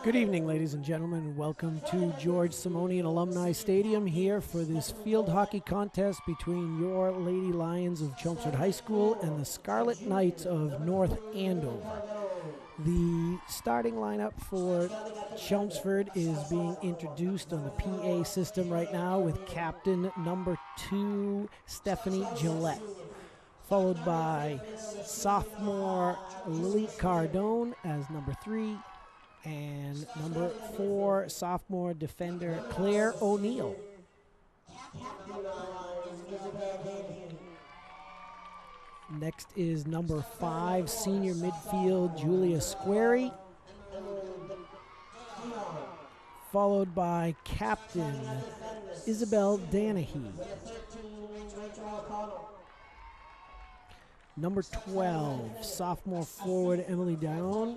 Good evening, ladies and gentlemen, and welcome to George Simonian Alumni Stadium here for this field hockey contest between your Lady Lions of Chelmsford High School and the Scarlet Knights of North Andover. The starting lineup for Chelmsford is being introduced on the PA system right now with captain number 2, Stephanie Gillette, followed by sophomore Lily Cardone as number 3, and number 4, sophomore defender Claire O'Neill. Next is number 5, senior midfield Julia Squarey, followed by captain Isabel Danahy. Number 12, sophomore forward Emily Dion.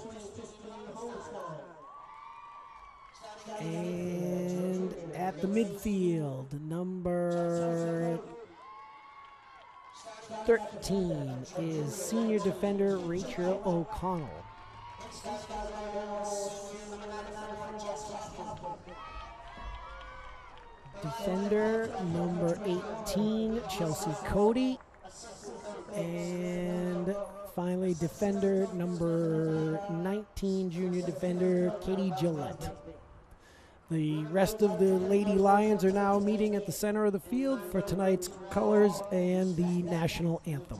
And at the midfield, number 13 is senior defender Rachel O'Connell. Defender number 18, Chelsea Cody. And finally, defender number 19, junior defender Katie Gillette. The rest of the Lady Lions are now meeting at the center of the field for tonight's colors and the national anthem.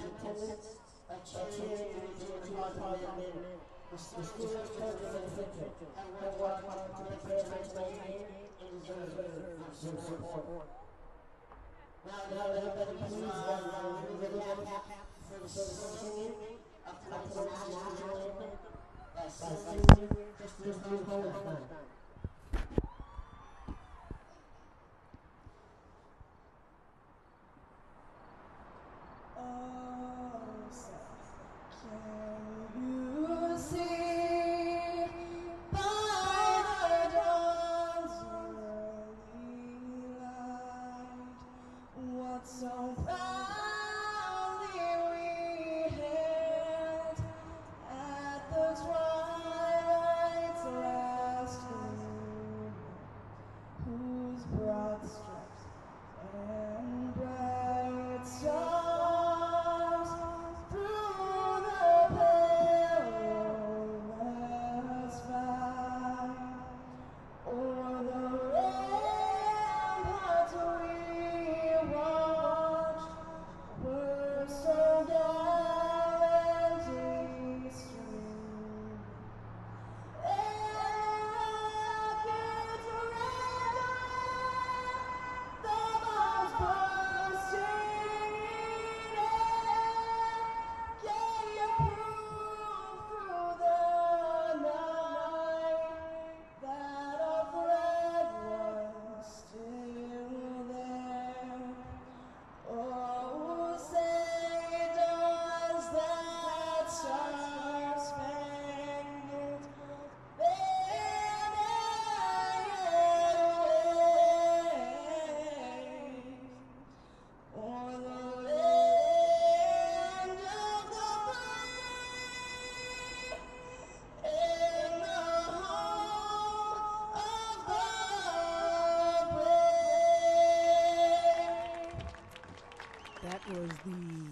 That was the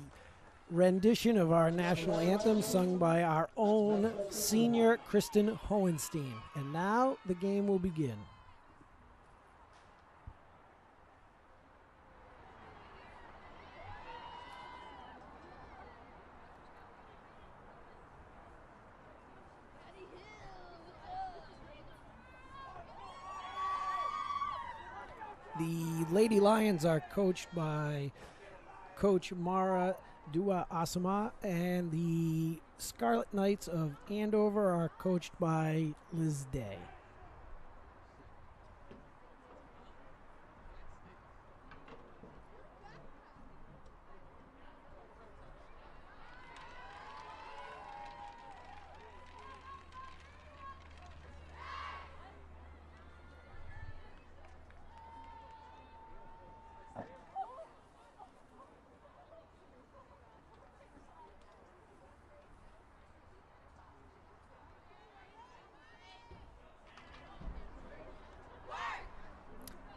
rendition of our national anthem sung by our own senior Kristen Hohenstein. And now the game will begin. The Lady Lions are coached by Coach Mara Dua Asama, and the Scarlet Knights of Andover are coached by Liz Day.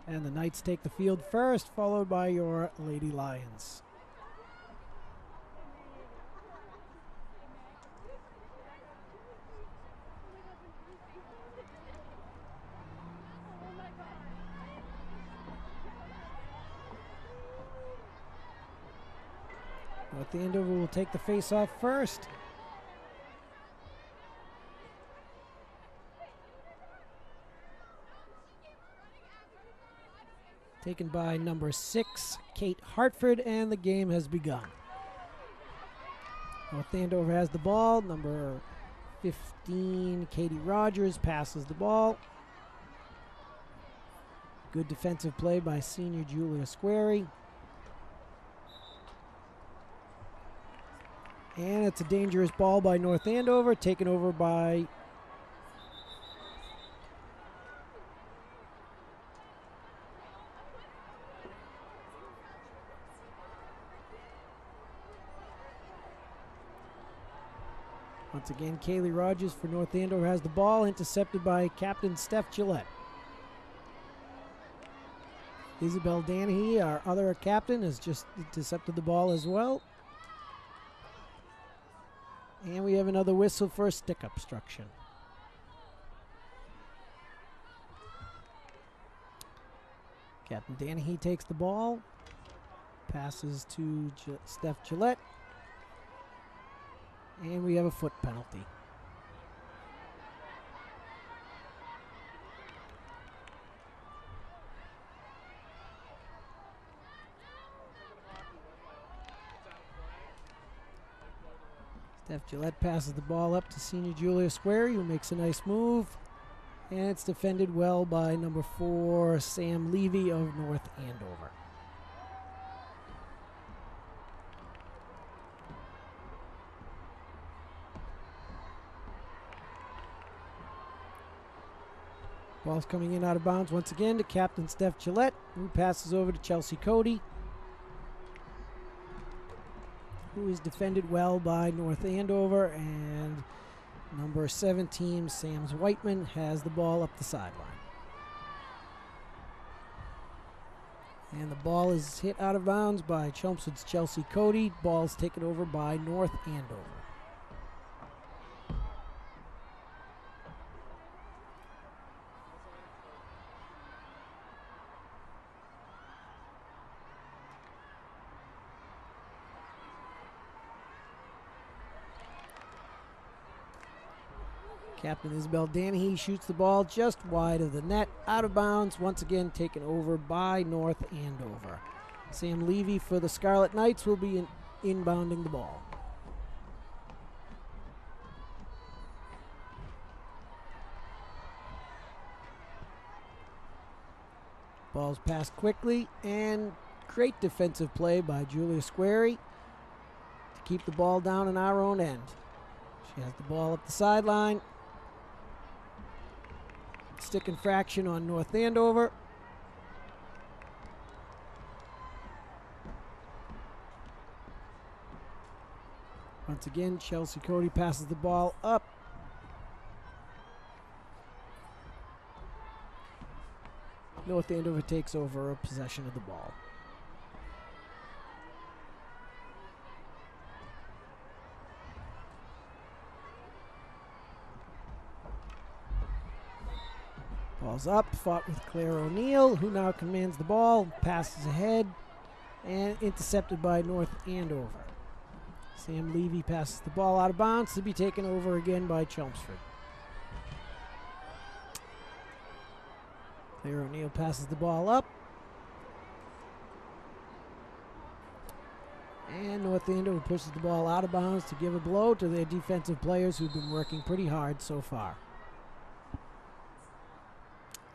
And the Knights take the field first, followed by your Lady Lions. North Andover will take the face-off first. Taken by number 6, Kate Hartford, and the game has begun. North Andover has the ball. Number 15, Katie Rogers, passes the ball. Good defensive play by senior Julia Squarey. And it's a dangerous ball by North Andover, taken over by once again, Kaylee Rogers for North Andover has the ball, intercepted by Captain Steph Gillette. Isabel Danahy, our other captain, has just intercepted the ball as well. And we have another whistle for a stick obstruction. Captain Danahy takes the ball, passes to Steph Gillette, and we have a foot penalty. Steph Gillette passes the ball up to senior Julia Squarey, who makes a nice move. And it's defended well by number 4, Sam Levy of North Andover. Ball's coming in out of bounds once again to Captain Steph Gillette, who passes over to Chelsea Cody, who is defended well by North Andover, and number 17, Sam Whiteman, has the ball up the sideline. And the ball is hit out of bounds by Chelmsford's Chelsea Cody. Ball's taken over by North Andover. Captain Isabel Danahy shoots the ball just wide of the net, out of bounds, once again taken over by North Andover. Sam Levy for the Scarlet Knights will be inbounding the ball. Ball's passed quickly, and great defensive play by Julia Squarey to keep the ball down in our own end. She has the ball up the sideline. Stick infraction on North Andover. Once again, Chelsea Cody passes the ball up. North Andover takes over a possession of the ball. Ball's up, fought with Claire O'Neill, who now commands the ball, passes ahead, and intercepted by North Andover. Sam Levy passes the ball out of bounds to be taken over again by Chelmsford. Claire O'Neill passes the ball up. And North Andover pushes the ball out of bounds to give a blow to their defensive players who've been working pretty hard so far.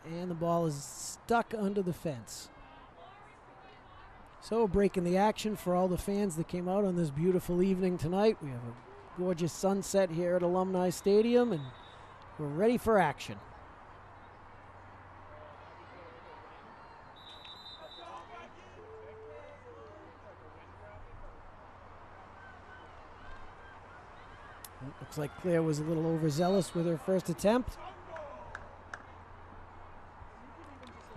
And the ball is stuck under the fence. So, breaking the action for all the fans that came out on this beautiful evening tonight. We have a gorgeous sunset here at Alumni Stadium, and we're ready for action. It looks like Claire was a little overzealous with her first attempt.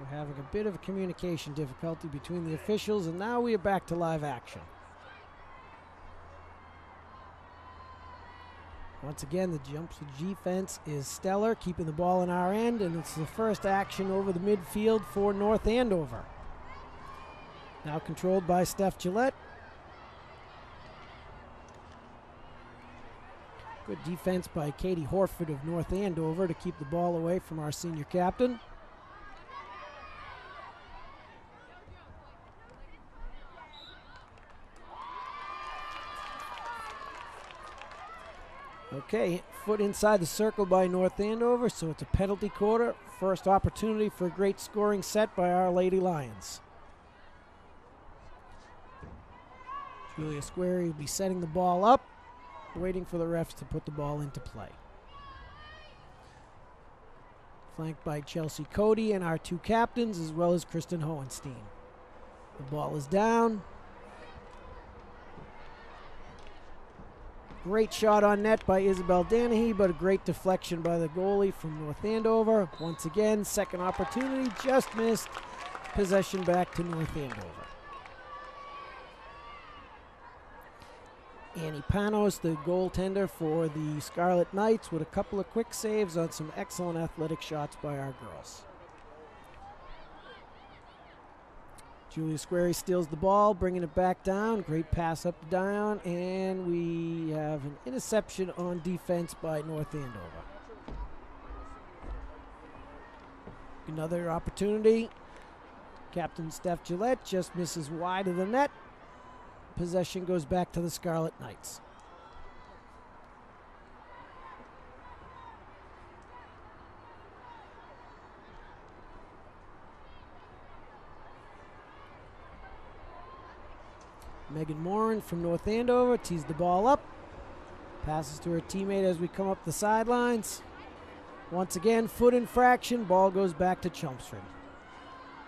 We're having a bit of a communication difficulty between the officials, and now we are back to live action. Once again, the Chelmsford defense is stellar, keeping the ball in our end, and it's the first action over the midfield for North Andover. Now controlled by Steph Gillette. Good defense by Katie Horford of North Andover to keep the ball away from our senior captain. Okay, foot inside the circle by North Andover, so it's a penalty quarter. First opportunity for a great scoring set by our Lady Lions. Julia Squarey will be setting the ball up, waiting for the refs to put the ball into play. Flanked by Chelsea Cody and our two captains, as well as Kristen Hohenstein. The ball is down. Great shot on net by Isabel Danahy, but a great deflection by the goalie from North Andover. Once again, second opportunity, just missed. Possession back to North Andover. Annie Panos, the goaltender for the Scarlet Knights, with a couple of quick saves on some excellent athletic shots by our girls. Julia Squarey steals the ball, bringing it back down. Great pass up down, and we have an interception on defense by North Andover. Another opportunity. Captain Steph Gillette just misses wide of the net. Possession goes back to the Scarlet Knights. Megan Moran from North Andover tees the ball up. Passes to her teammate as we come up the sidelines. Once again, foot infraction. Ball goes back to Chelmsford.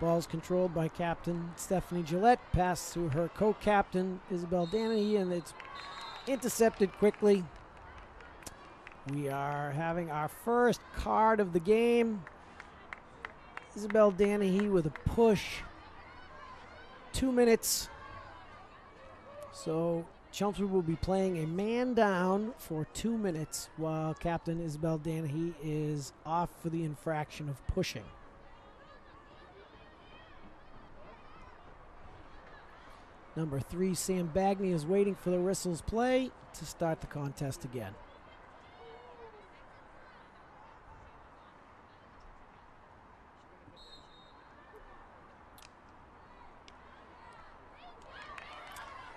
Ball's controlled by Captain Stephanie Gillette. Pass to her co-captain Isabel Danahy, and it's intercepted quickly. We are having our first card of the game. Isabel Danahy with a push. 2 minutes. So Chelmsford will be playing a man down for 2 minutes while Captain Isabel Danahy is off for the infraction of pushing. Number 3, Sam Bagney, is waiting for the whistle's play to start the contest again.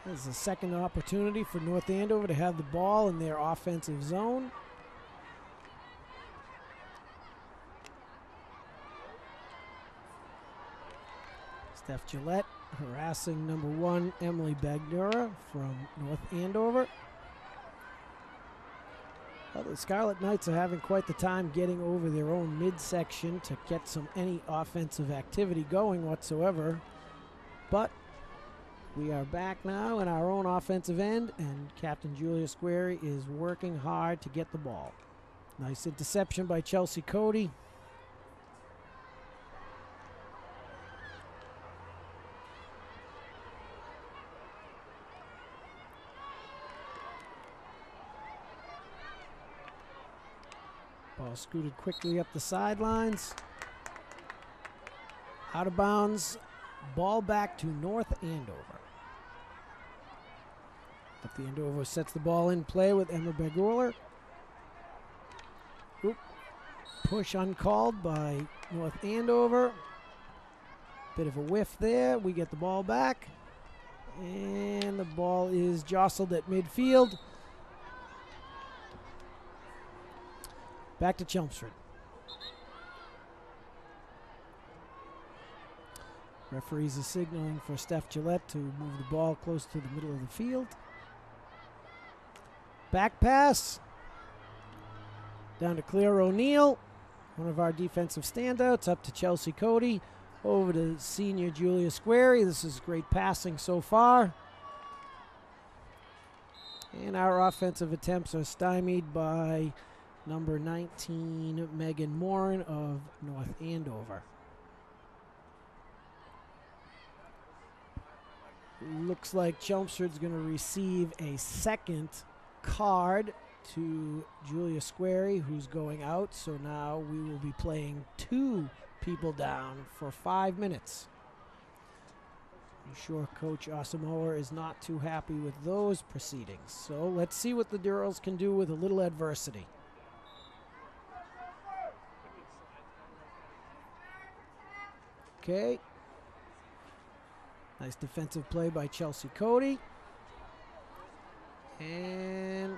This is a second opportunity for North Andover to have the ball in their offensive zone. Steph Gillette harassing number 1, Emily Bagnura from North Andover. Well, the Scarlet Knights are having quite the time getting over their own midsection to get any offensive activity going whatsoever. But we are back now in our own offensive end, and Captain Julia Squarey is working hard to get the ball. Nice interception by Chelsea Cody. Ball scooted quickly up the sidelines. Out of bounds. Ball back to North Andover. North Andover sets the ball in play with Emma Begorler. Push uncalled by North Andover. Bit of a whiff there. We get the ball back. And the ball is jostled at midfield. Back to Chelmsford. Referees are signaling for Steph Gillette to move the ball close to the middle of the field. Back pass. Down to Claire O'Neill, one of our defensive standouts, up to Chelsea Cody. Over to senior Julia Squarey. This is great passing so far. And our offensive attempts are stymied by number 19, Megan Moran of North Andover. Looks like Chelmsford's going to receive a second card to Julia Squarey, who's going out. So now we will be playing 2 people down for 5 minutes. I'm sure Coach Asamoah is not too happy with those proceedings. So let's see what the girls can do with a little adversity. Okay. Nice defensive play by Chelsea Cody. And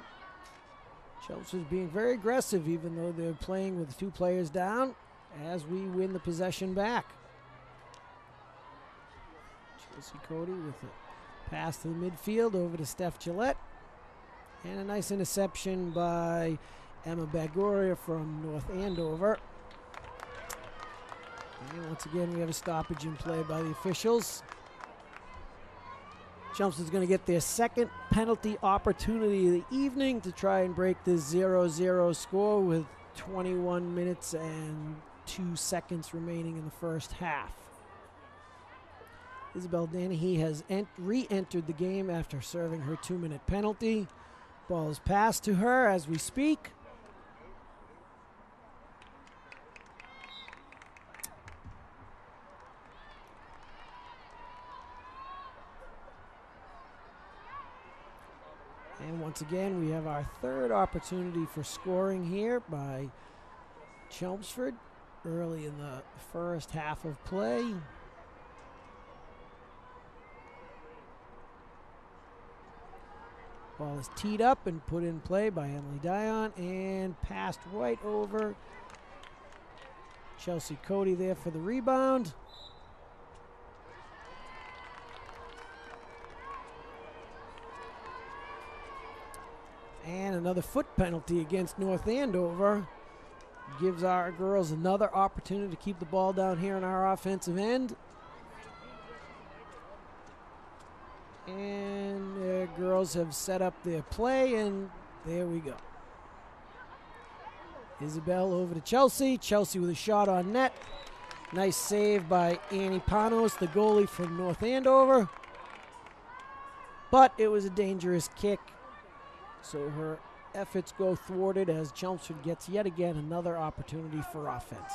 Chelsea's being very aggressive, even though they're playing with 2 players down, as we win the possession back. Chelsea Cody with a pass to the midfield over to Steph Gillette. And a nice interception by Emma Bagoria from North Andover. And once again, we have a stoppage in play by the officials. Chelmsford's going to get their second penalty opportunity of the evening to try and break this 0-0 score with 21 minutes and 2 seconds remaining in the first half. Isabel Dennehy has re-entered the game after serving her 2-minute penalty. Ball is passed to her as we speak. And once again, we have our third opportunity for scoring here by Chelmsford early in the first half of play. Ball is teed up and put in play by Emily Dion and passed right over. Chelsea Cody there for the rebound. And another foot penalty against North Andover gives our girls another opportunity to keep the ball down here on our offensive end. And the girls have set up their play, and there we go. Isabel over to Chelsea. Chelsea with a shot on net. Nice save by Annie Panos, the goalie from North Andover. But it was a dangerous kick, so her efforts go thwarted as Chelmsford gets yet again another opportunity for offense.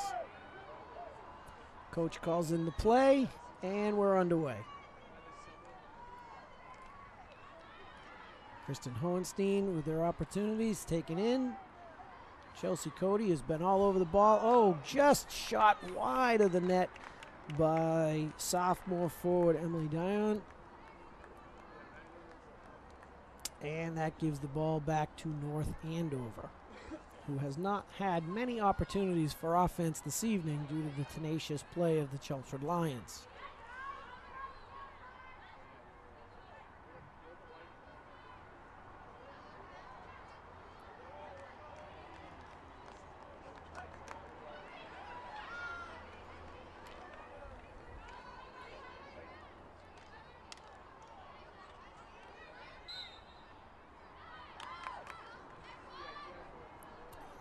Coach calls in the play, and we're underway. Kristen Hohenstein with their opportunities taken in. Chelsea Cody has been all over the ball. Oh, just shot wide of the net by sophomore forward Emily Dion. And that gives the ball back to North Andover, who has not had many opportunities for offense this evening due to the tenacious play of the Chelmsford Lions.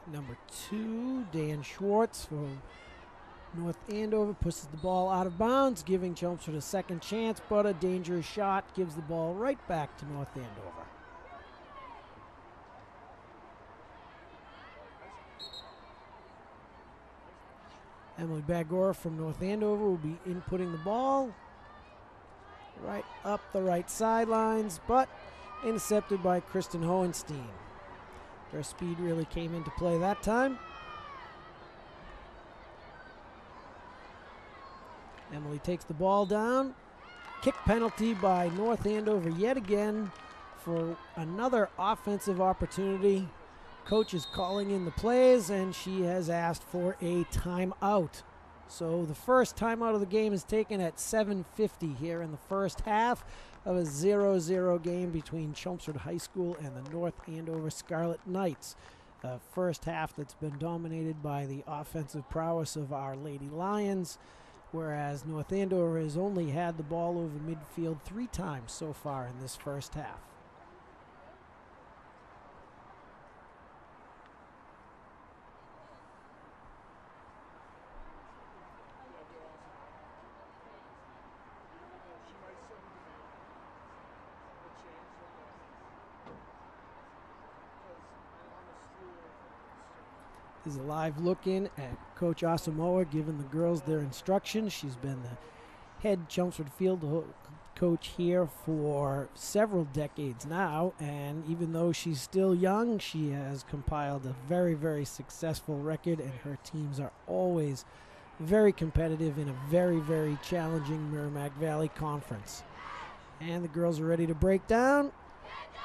Number 2, Dan Schwartz from North Andover pushes the ball out of bounds, giving Chelmsford a second chance, but a dangerous shot gives the ball right back to North Andover. Emily Bagor from North Andover will be inputting the ball right up the right sidelines, but intercepted by Kristen Hohenstein. Her speed really came into play that time. Emily takes the ball down. Kick penalty by North Andover yet again for another offensive opportunity. Coach is calling in the plays, and she has asked for a timeout. So the first timeout of the game is taken at 7:50 here in the first half of a 0-0 game between Chelmsford High School and the North Andover Scarlet Knights. A first half that's been dominated by the offensive prowess of our Lady Lions, whereas North Andover has only had the ball over midfield 3 times so far in this first half. is a live look-in at Coach Asamoah giving the girls their instructions. She's been the head Chelmsford field coach here for several decades now, and even though she's still young, she has compiled a very, very successful record, and her teams are always very competitive in a very, very challenging Merrimack Valley Conference. And the girls are ready to break down,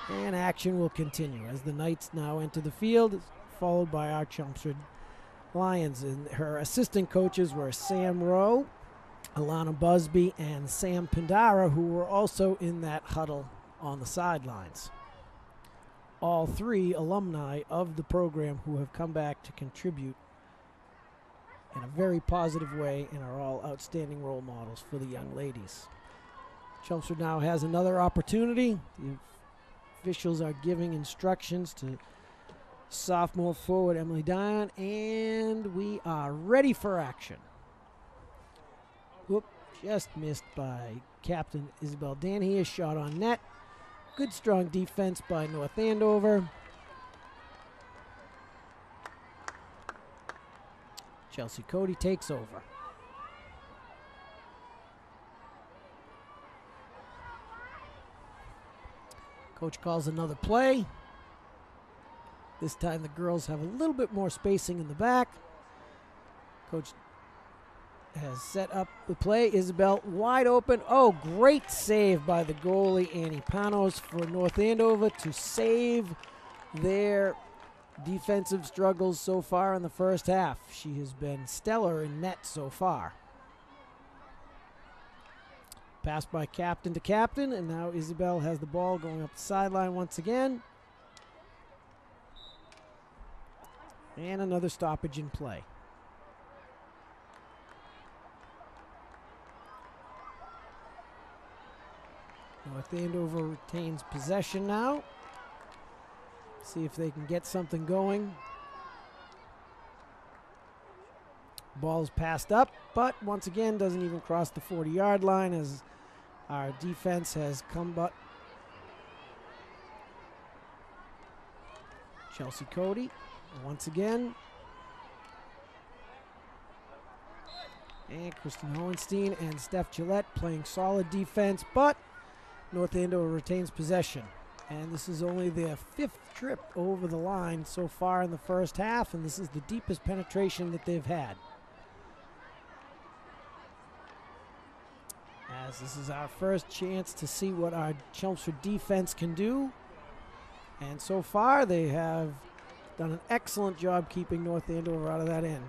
and action will continue as the Knights now enter the field, followed by our Chelmsford Lions. And her assistant coaches were Sam Rowe, Alana Busby, and Sam Pandara, who were also in that huddle on the sidelines. All three alumni of the program who have come back to contribute in a very positive way and are all outstanding role models for the young ladies. Chelmsford now has another opportunity. The officials are giving instructions to sophomore forward Emily Dion, and we are ready for action. Whoop, just missed by Captain Isabel Danny. A shot on net. Good strong defense by North Andover. Chelsea Cody takes over. Coach calls another play. This time the girls have a little bit more spacing in the back. Coach has set up the play. Isabel wide open. Oh, great save by the goalie, Annie Panos, for North Andover to save their defensive struggles so far in the first half. She has been stellar in net so far. Pass by captain to captain, and now Isabel has the ball going up the sideline once again. And another stoppage in play. North Andover retains possession now. See if they can get something going. Ball's passed up, but once again doesn't even cross the 40-yard line as our defense has come but. Chelsea Cody once again. And Kristen Hohenstein and Steph Gillette playing solid defense, but North Andover retains possession. And this is only their 5th trip over the line so far in the first half, and this is the deepest penetration that they've had. As this is our first chance to see what our Chelmsford defense can do. And so far they have done an excellent job keeping North Andover out of that end.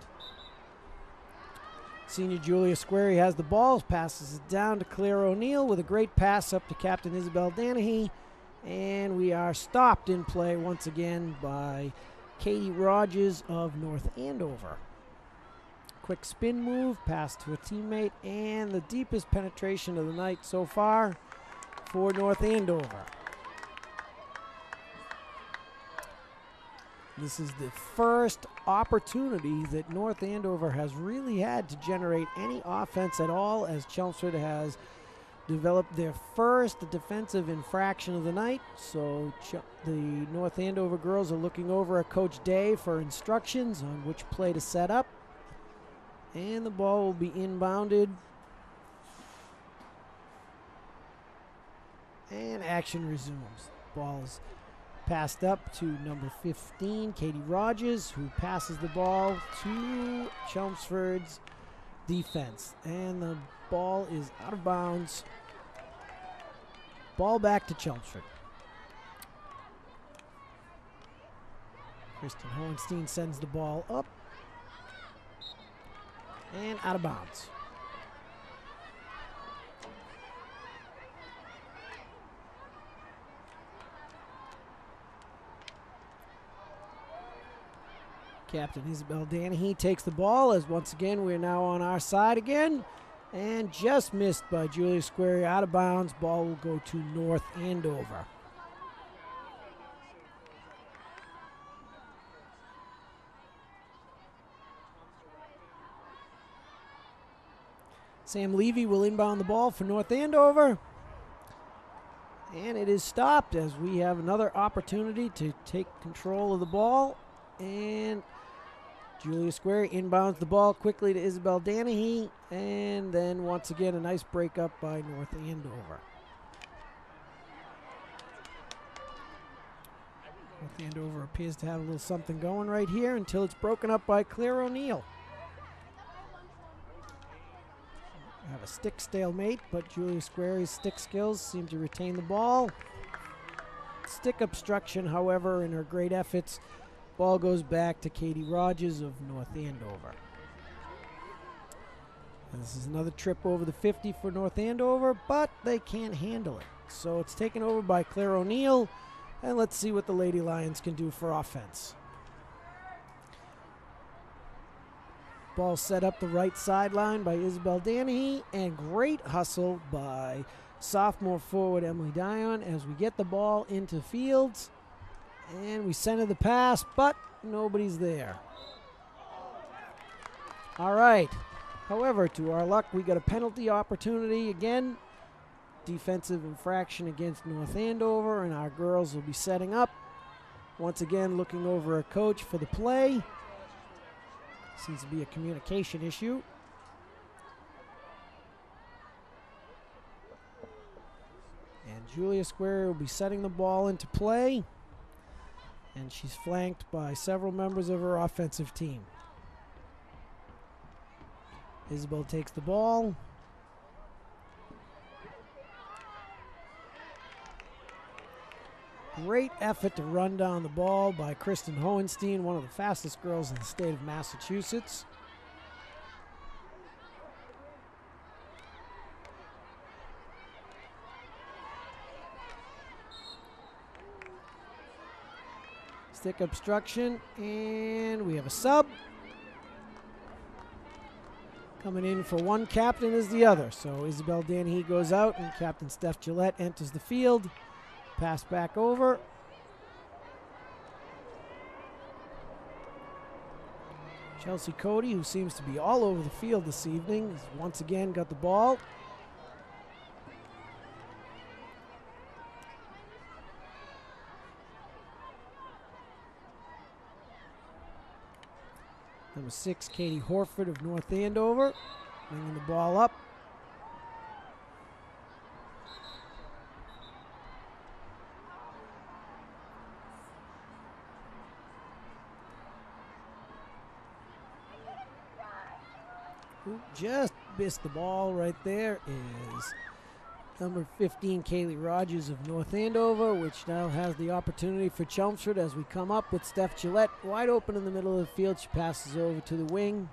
Senior Julia Squarey has the ball, passes it down to Claire O'Neill with a great pass up to Captain Isabel Danahy. And we are stopped in play once again by Katie Rogers of North Andover. Quick spin move, pass to a teammate, and the deepest penetration of the night so far for North Andover. This is the first opportunity that North Andover has really had to generate any offense at all, as Chelmsford has developed their first defensive infraction of the night. So the North Andover girls are looking over at Coach Day for instructions on which play to set up. And the ball will be inbounded. And action resumes. Ball is passed up to number 15, Katie Rogers, who passes the ball to Chelmsford's defense. And the ball is out of bounds. Ball back to Chelmsford. Kristen Hohenstein sends the ball up. And out of bounds. Captain Isabel Danahy takes the ball as once again we're now on our side again. And just missed by Julia Squarey, out of bounds. Ball will go to North Andover. Sam Levy will inbound the ball for North Andover. And it is stopped as we have another opportunity to take control of the ball. And Julia Square inbounds the ball quickly to Isabel Danahy, and then once again a nice breakup by North Andover. North Andover appears to have a little something going right here until it's broken up by Claire O'Neill. Have a stick stalemate, but Julia Square's stick skills seem to retain the ball. Stick obstruction, however, in her great efforts. Ball goes back to Katie Rogers of North Andover. And this is another trip over the 50 for North Andover, but they can't handle it. So it's taken over by Claire O'Neill, and let's see what the Lady Lions can do for offense. Ball set up the right sideline by Isabel Danahy, and great hustle by sophomore forward Emily Dion as we get the ball into Fields. And we center the pass, but nobody's there. All right. However, to our luck, we got a penalty opportunity again. Defensive infraction against North Andover, and our girls will be setting up. Once again, looking over a coach for the play. Seems to be a communication issue. And Julia Square will be setting the ball into play. And she's flanked by several members of her offensive team. Isabel takes the ball. Great effort to run down the ball by Kristen Hohenstein, one of the fastest girls in the state of Massachusetts. Stick obstruction, and we have a sub. Coming in for one captain is the other. So Isabel Danahy goes out, and Captain Steph Gillette enters the field. Pass back over. Chelsea Cody, who seems to be all over the field this evening, has once again got the ball. Number 6, Katie Horford of North Andover, bringing the ball up. Who just missed the ball right there is number 15, Kaylee Rogers of North Andover, which now has the opportunity for Chelmsford as we come up with Steph Gillette wide open in the middle of the field. She passes over to the wing.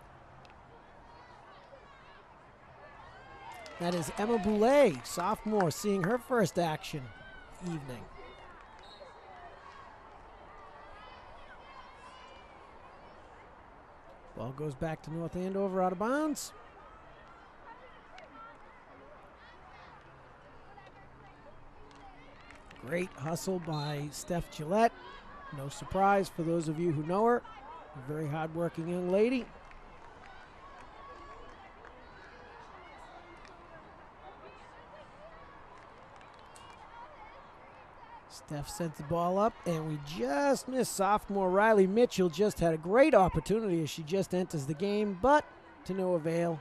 That is Emma Boulay, sophomore, seeing her first action evening. Ball goes back to North Andover out of bounds. Great hustle by Steph Gillette. No surprise for those of you who know her. A very hard-working young lady. Steph sends the ball up, and we just missed sophomore Riley Mitchell. Just had a great opportunity as she just enters the game, but to no avail.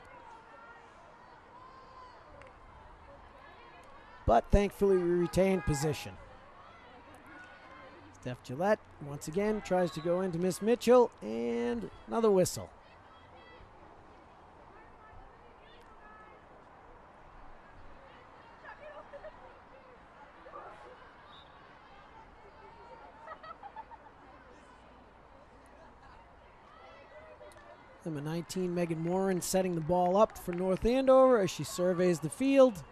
But thankfully we retained position. Steph Gillette once again tries to go into Miss Mitchell, and another whistle. Number 19, Megan Warren, setting the ball up for North Andover as she surveys the field.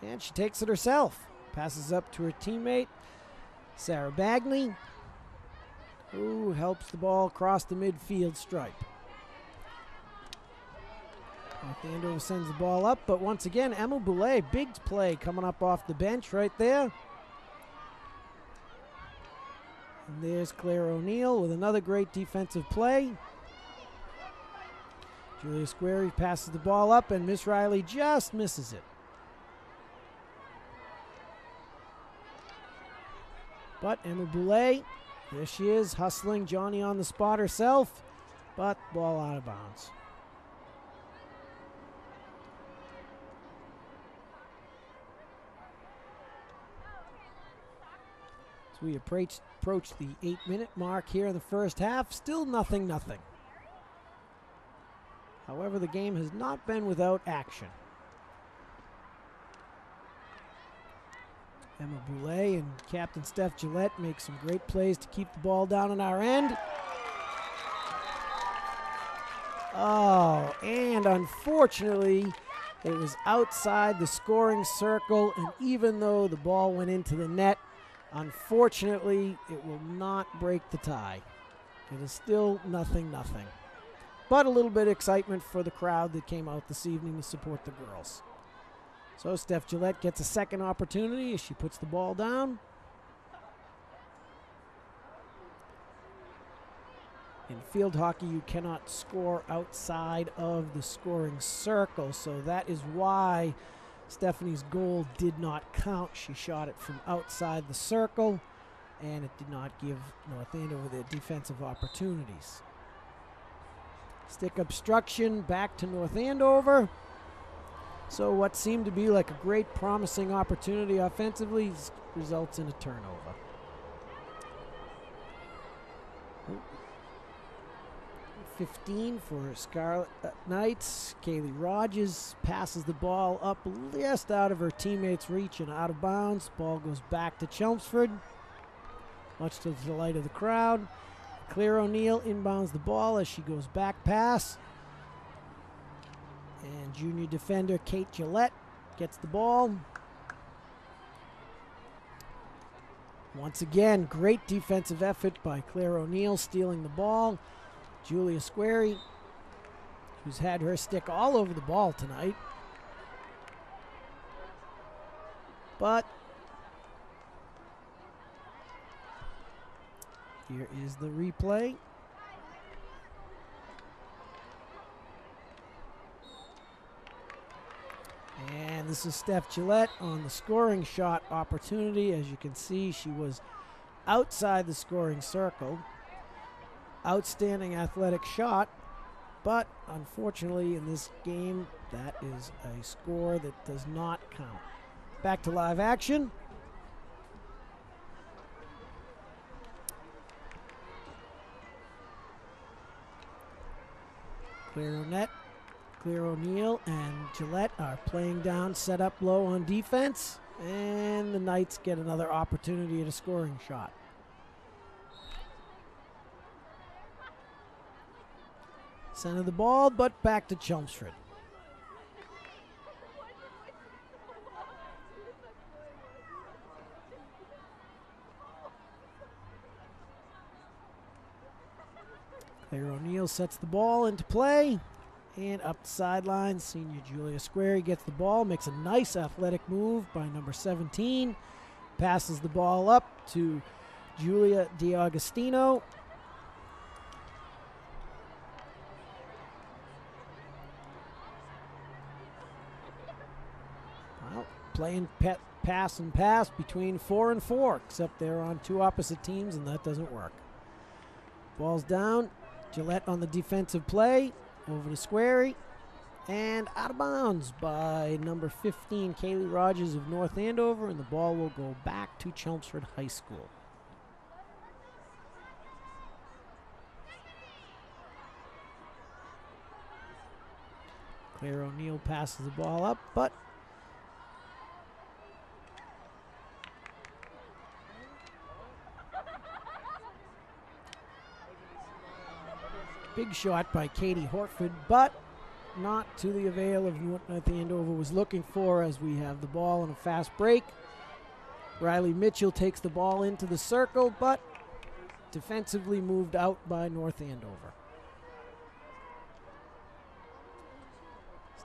And she takes it herself. Passes up to her teammate, Sarah Bagney, who helps the ball cross the midfield stripe. North Andover sends the ball up, but once again, Emma Boulay, big play coming up off the bench right there. And there's Claire O'Neill with another great defensive play. Julia Square passes the ball up, and Miss Riley just misses it. But Emma Boulay There she is, hustling Johnny on the spot herself, but ball out of bounds. As we approach the 8-minute mark here in the first half, still nothing. However, the game has not been without action. Emma Boulay and Captain Steph Gillette make some great plays to keep the ball down on our end. Oh, and unfortunately, it was outside the scoring circle, and even though the ball went into the net, unfortunately, it will not break the tie. It is still 0-0. But a little bit of excitement for the crowd that came out this evening to support the girls. So Steph Gillette gets a second opportunity as she puts the ball down. In field hockey, you cannot score outside of the scoring circle, so that is why Stephanie's goal did not count. She shot it from outside the circle, and it did not give North Andover their defensive opportunities. Stick obstruction back to North Andover. So what seemed to be like a great promising opportunity offensively results in a turnover. 15 for Scarlet Knights. Kaylee Rogers passes the ball up just out of her teammate's reach and out of bounds. Ball goes back to Chelmsford, much to the delight of the crowd. Claire O'Neill inbounds the ball as she goes back pass. And junior defender Kate Gillette gets the ball. Once again, great defensive effort by Claire O'Neill stealing the ball. Julia Squarey, who's had her stick all over the ball tonight. But here is the replay. And this is Steph Gillette on the scoring shot opportunity. As you can see, she was outside the scoring circle. Outstanding athletic shot, but unfortunately in this game, that is a score that does not count. Back to live action. Claire O'Neill and Gillette are playing down, set up low on defense, and the Knights get another opportunity at a scoring shot. Center the ball, but back to Chelmsford. Claire O'Neill sets the ball into play. And up the sideline, senior Julia Squarey gets the ball, makes a nice athletic move by number 17. Passes the ball up to Julia DiAugustino. Well, playing pass and pass between 4 and 4, except they're on two opposite teams, and that doesn't work. Ball's down. Gillette on the defensive play. Over to Squarey, and out of bounds by number 15, Kaylee Rogers of North Andover, and the ball will go back to Chelmsford High School. Claire O'Neill passes the ball up, but big shot by Katie Hortford, but not to the avail of what North Andover was looking for, as we have the ball on a fast break. Riley Mitchell takes the ball into the circle, but defensively moved out by North Andover.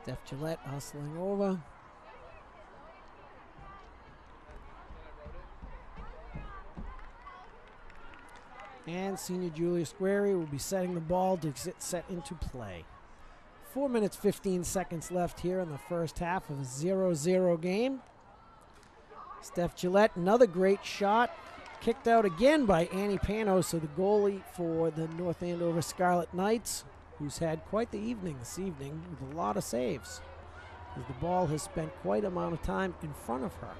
Steph Gillette hustling over. And senior Julia Squarey will be setting the ball to set into play. 4 minutes, 15 seconds left here in the first half of a 0-0 game. Steph Gillette, another great shot. kicked out again by Annie Panos, so the goalie for the North Andover Scarlet Knights, who's had quite the evening this evening with a lot of saves, as the ball has spent quite an amount of time in front of her.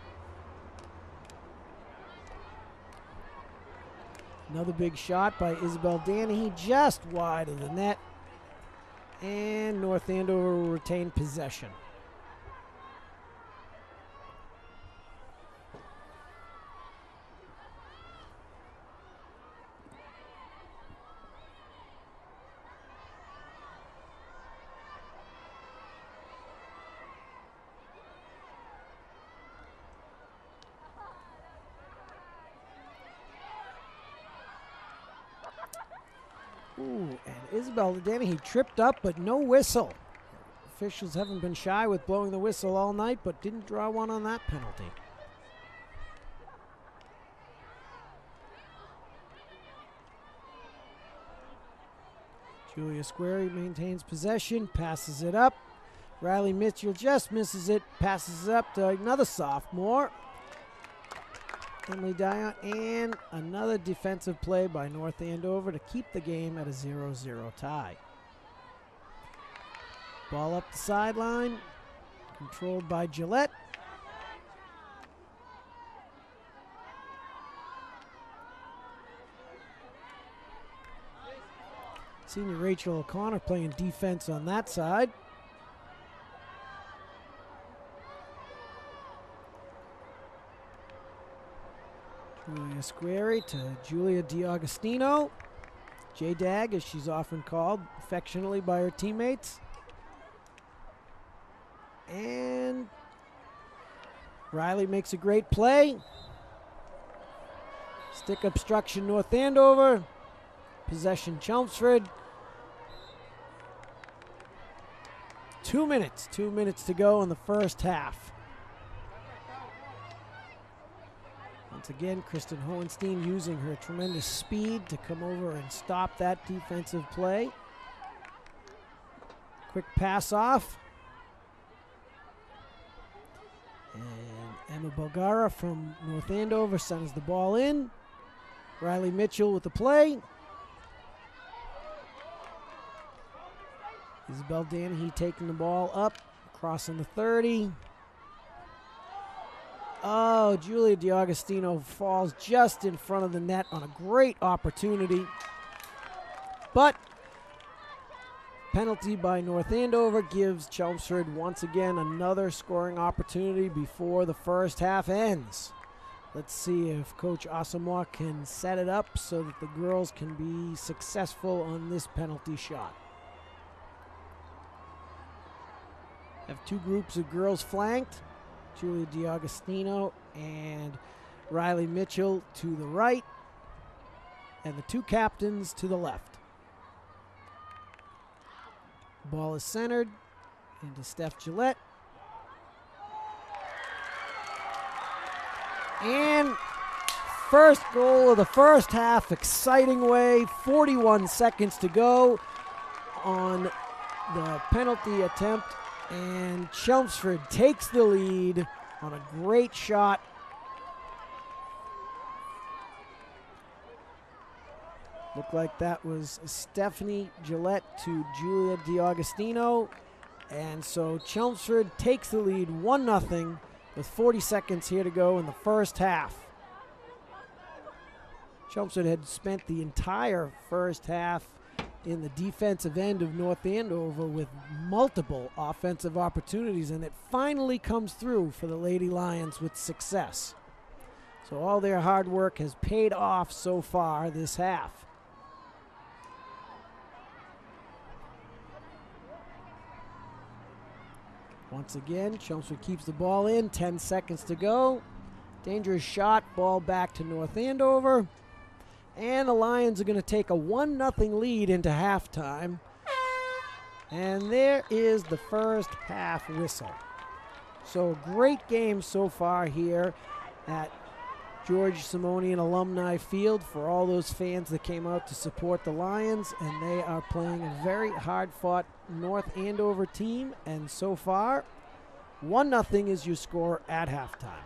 Another big shot by Isabel Danahy, just wide of the net, and North Andover will retain possession. Ooh, and Isabel Danahy tripped up, but no whistle. Officials haven't been shy with blowing the whistle all night, but didn't draw one on that penalty. Julia Squarey maintains possession, passes it up. Riley Mitchell just misses it, passes it up to another sophomore, Emily Dion, and another defensive play by North Andover to keep the game at a 0-0 tie. Ball up the sideline, controlled by Gillette. Senior Rachel O'Connor playing defense on that side. Julia Squarey to Julia DiAugustino. J-Dag, as she's often called affectionately by her teammates. And Riley makes a great play. Stick obstruction North Andover. Possession Chelmsford. 2 minutes to go in the first half. Once again, Kristen Hohenstein using her tremendous speed to come over and stop that defensive play. Quick pass off. And Emma Bulgara from North Andover sends the ball in. Riley Mitchell with the play. Isabel Danahy taking the ball up, crossing the 30. Oh, Julia DiAugustino falls just in front of the net on a great opportunity. But penalty by North Andover gives Chelmsford once again another scoring opportunity before the first half ends. Let's see if Coach Asamoah can set it up so that the girls can be successful on this penalty shot. Have two groups of girls flanked. Julia DiAugustino and Riley Mitchell to the right, and the two captains to the left. Ball is centered into Steph Gillette. And first goal of the first half, exciting way, 41 seconds to go on the penalty attempt. And Chelmsford takes the lead on a great shot. Looked like that was Stephanie Gillette to Julia DiAugustino. And so Chelmsford takes the lead 1-0 with 40 seconds here to go in the first half. Chelmsford had spent the entire first half in the defensive end of North Andover with multiple offensive opportunities, and it finally comes through for the Lady Lions with success. So all their hard work has paid off so far this half. Once again, Chelmsford keeps the ball in, 10 seconds to go. Dangerous shot, ball back to North Andover. And the Lions are going to take a 1-0 lead into halftime. And there is the first half whistle. So great game so far here at George Simonian Alumni Field for all those fans that came out to support the Lions. And they are playing a very hard-fought North Andover team. And so far, 1-0 is your score at halftime.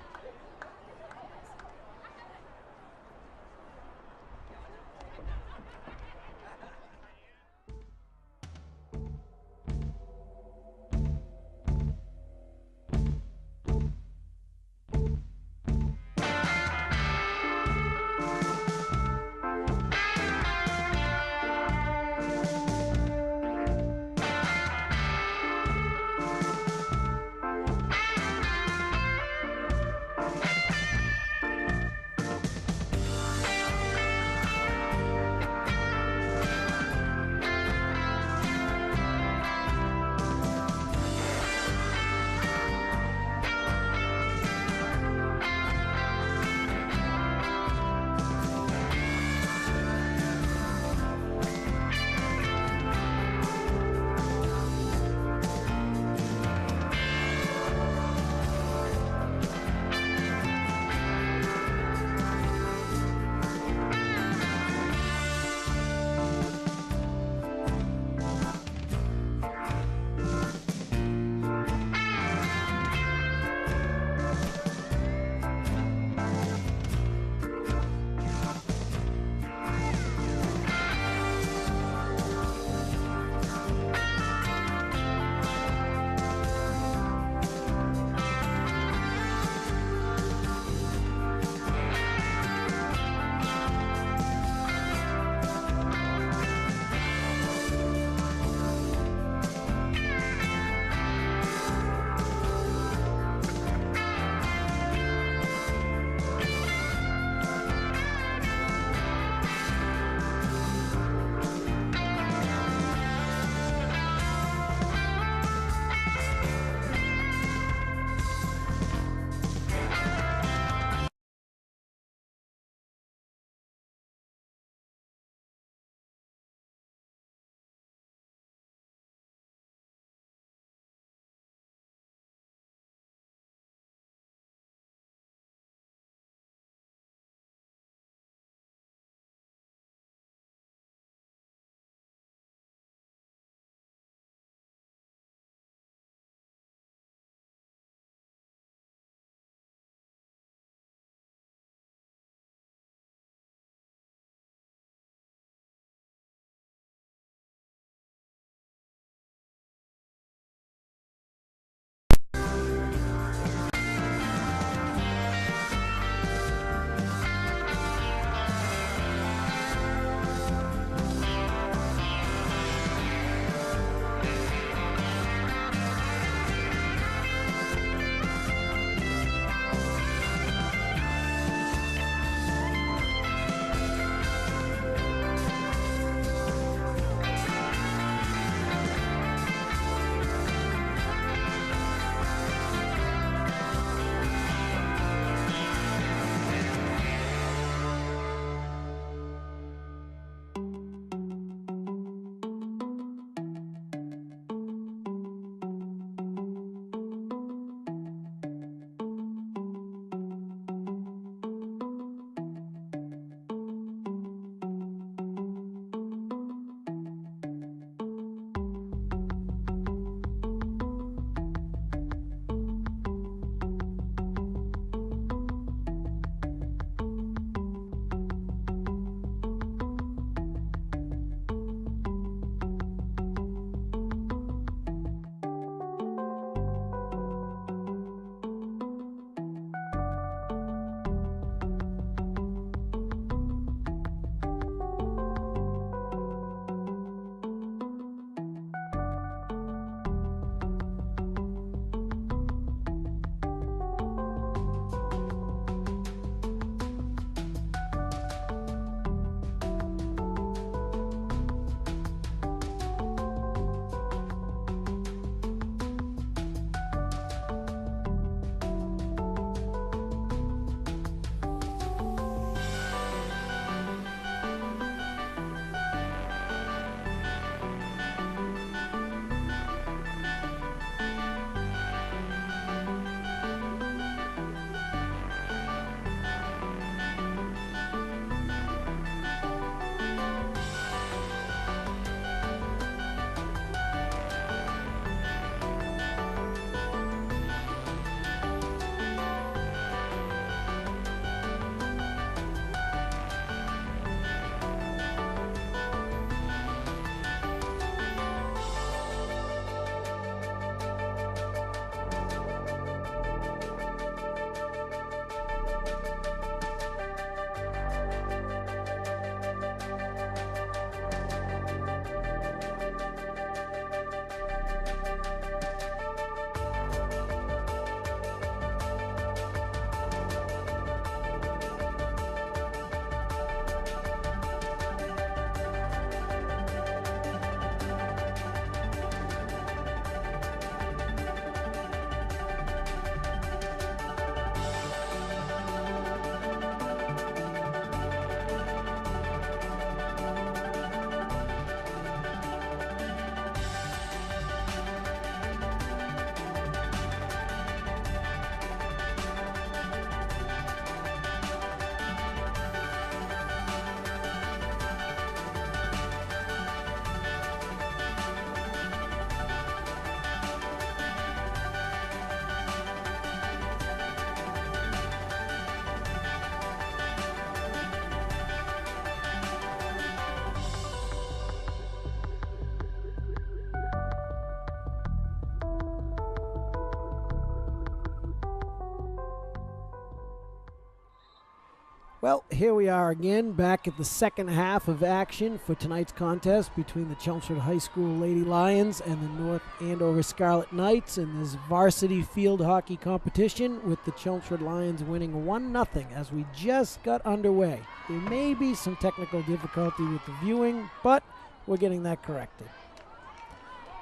Well, here we are again, back at the second half of action for tonight's contest between the Chelmsford High School Lady Lions and the North Andover Scarlet Knights in this varsity field hockey competition, with the Chelmsford Lions winning 1-0 as we just got underway. There may be some technical difficulty with the viewing, but we're getting that corrected.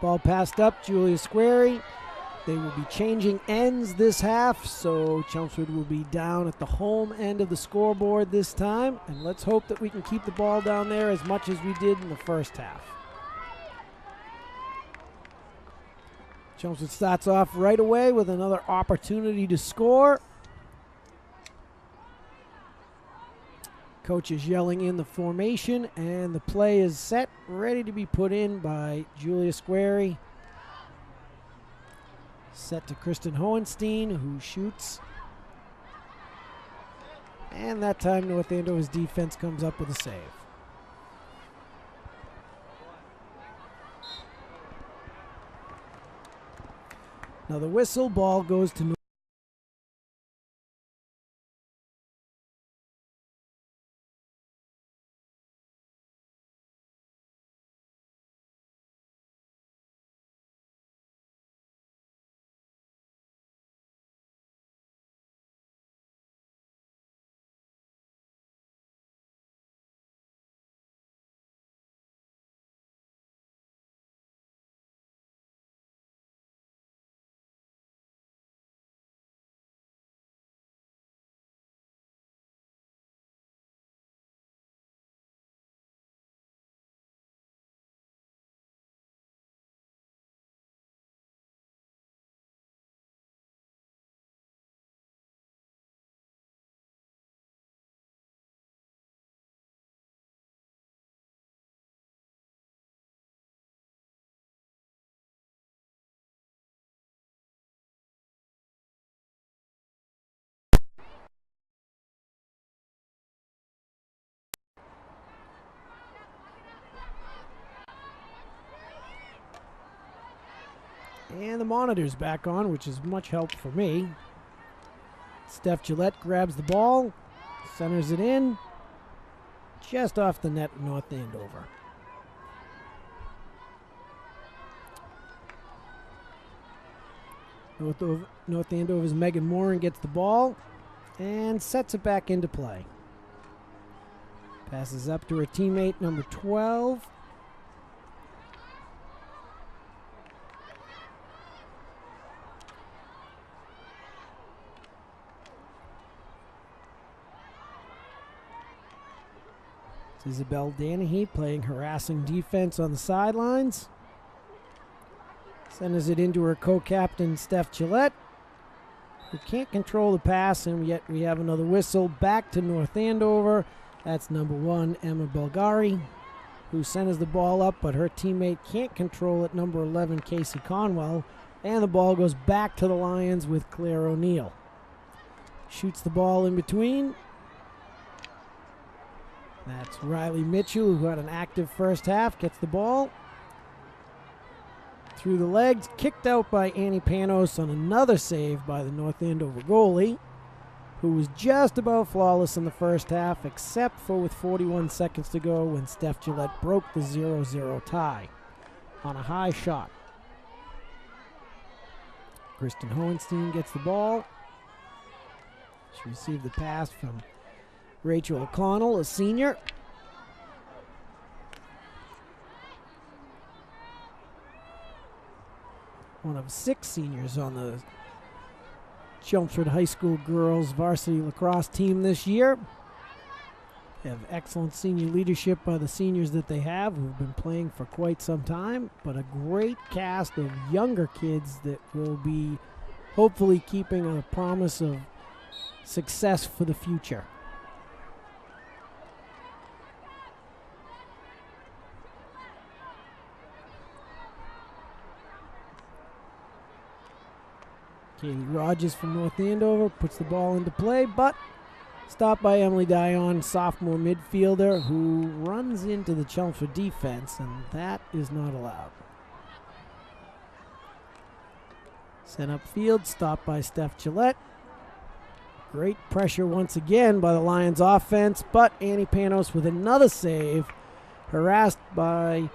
Ball passed up, Julia Squarey. They will be changing ends this half, so Chelmsford will be down at the home end of the scoreboard this time. And let's hope that we can keep the ball down there as much as we did in the first half. Chelmsford starts off right away with another opportunity to score. Coach is yelling in the formation, and the play is set, ready to be put in by Julia Squarey. Set to Kristen Hohenstein, who shoots. And that time North Andover's defense comes up with a save. Now the whistle, ball goes to North. And the monitor's back on, which is much help for me. Steph Gillette grabs the ball, centers it in, just off the net of North Andover. North Andover's Megan Moran gets the ball and sets it back into play. Passes up to her teammate, number 12. Isabel Danahy playing harassing defense on the sidelines. Sends it into her co-captain, Steph Gillette, who can't control the pass, and yet we have another whistle back to North Andover. That's number 1, Emma Belgari, who centers the ball up, but her teammate can't control it, number 11, Casey Conwell, and the ball goes back to the Lions with Claire O'Neill. Shoots the ball in between. That's Riley Mitchell, who had an active first half, gets the ball through the legs, kicked out by Annie Panos on another save by the North Andover goalie, who was just about flawless in the first half, except for with 41 seconds to go when Steph Gillette broke the 0-0 tie on a high shot. Kristen Hohenstein gets the ball. She received the pass from Rachel O'Connell, a senior. One of 6 seniors on the Chelmsford High School girls varsity lacrosse team this year. They have excellent senior leadership by the seniors that they have, who've been playing for quite some time, but a great cast of younger kids that will be hopefully keeping a promise of success for the future. Kaylee Rogers from North Andover puts the ball into play, but stopped by Emily Dion, sophomore midfielder, who runs into the Chelmsford defense, and that is not allowed. Sent upfield, stopped by Steph Gillette. Great pressure once again by the Lions offense, but Annie Panos with another save, harassed by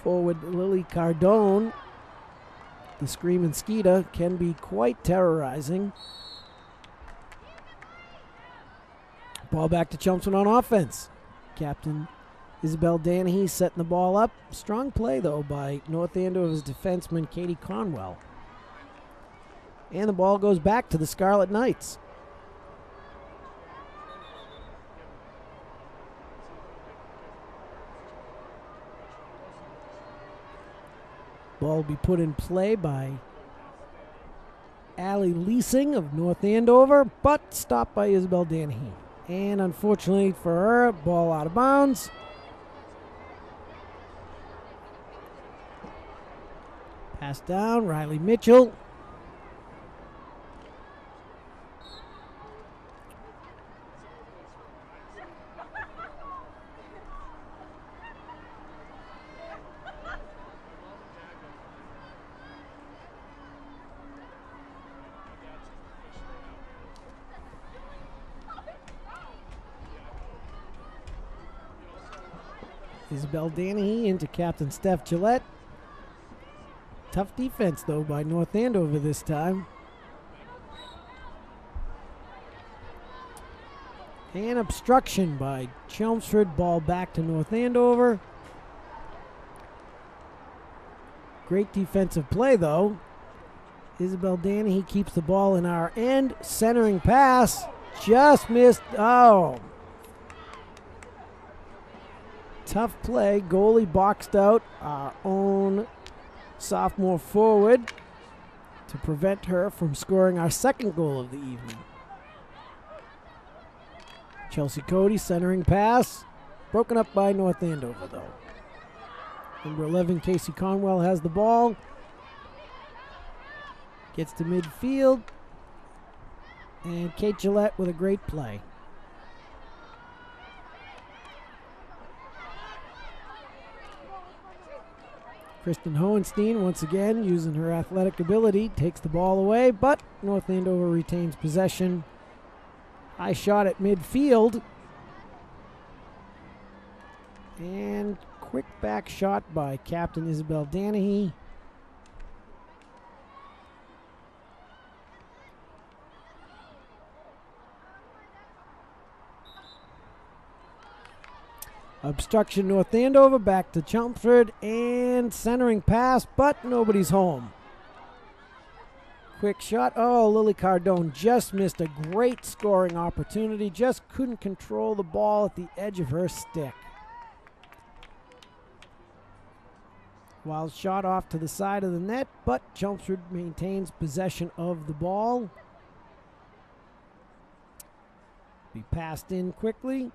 forward Lily Cardone. The Screamin' Skeeter can be quite terrorizing. Ball back to Chelmsford on offense. Captain Isabel Danahy setting the ball up. Strong play, though, by North Andover's defenseman Katie Conwell. And the ball goes back to the Scarlet Knights. Ball will be put in play by Allie Leasing of North Andover, but stopped by Isabel Danahy. And unfortunately for her, ball out of bounds. Pass down, Riley Mitchell. Isabel Danahy into Captain Steph Gillette. Tough defense, though, by North Andover this time. And obstruction by Chelmsford. Ball back to North Andover. Great defensive play, though. Isabel Danahy keeps the ball in our end. Centering pass. Just missed. Oh. Tough play. Goalie boxed out our own sophomore forward to prevent her from scoring our second goal of the evening. Chelsea Cody centering pass. Broken up by North Andover, though. Number 11, Casey Conwell, has the ball. Gets to midfield. And Kate Gillette with a great play. Kristen Hohenstein, once again, using her athletic ability, takes the ball away, but North Andover retains possession. High shot at midfield. And quick back shot by Captain Isabel Danahy. Obstruction North Andover, back to Chelmsford, and centering pass, but nobody's home. Quick shot. Oh, Lily Cardone just missed a great scoring opportunity. Just couldn't control the ball at the edge of her stick. Wild shot off to the side of the net, but Chelmsford maintains possession of the ball. Be passed in quickly.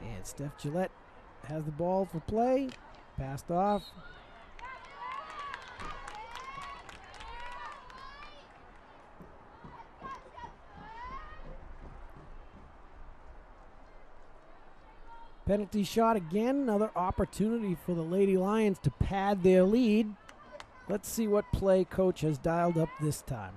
And Steph Gillette has the ball for play. Passed off. Penalty shot again. Another opportunity for the Lady Lions to pad their lead. Let's see what play coach has dialed up this time.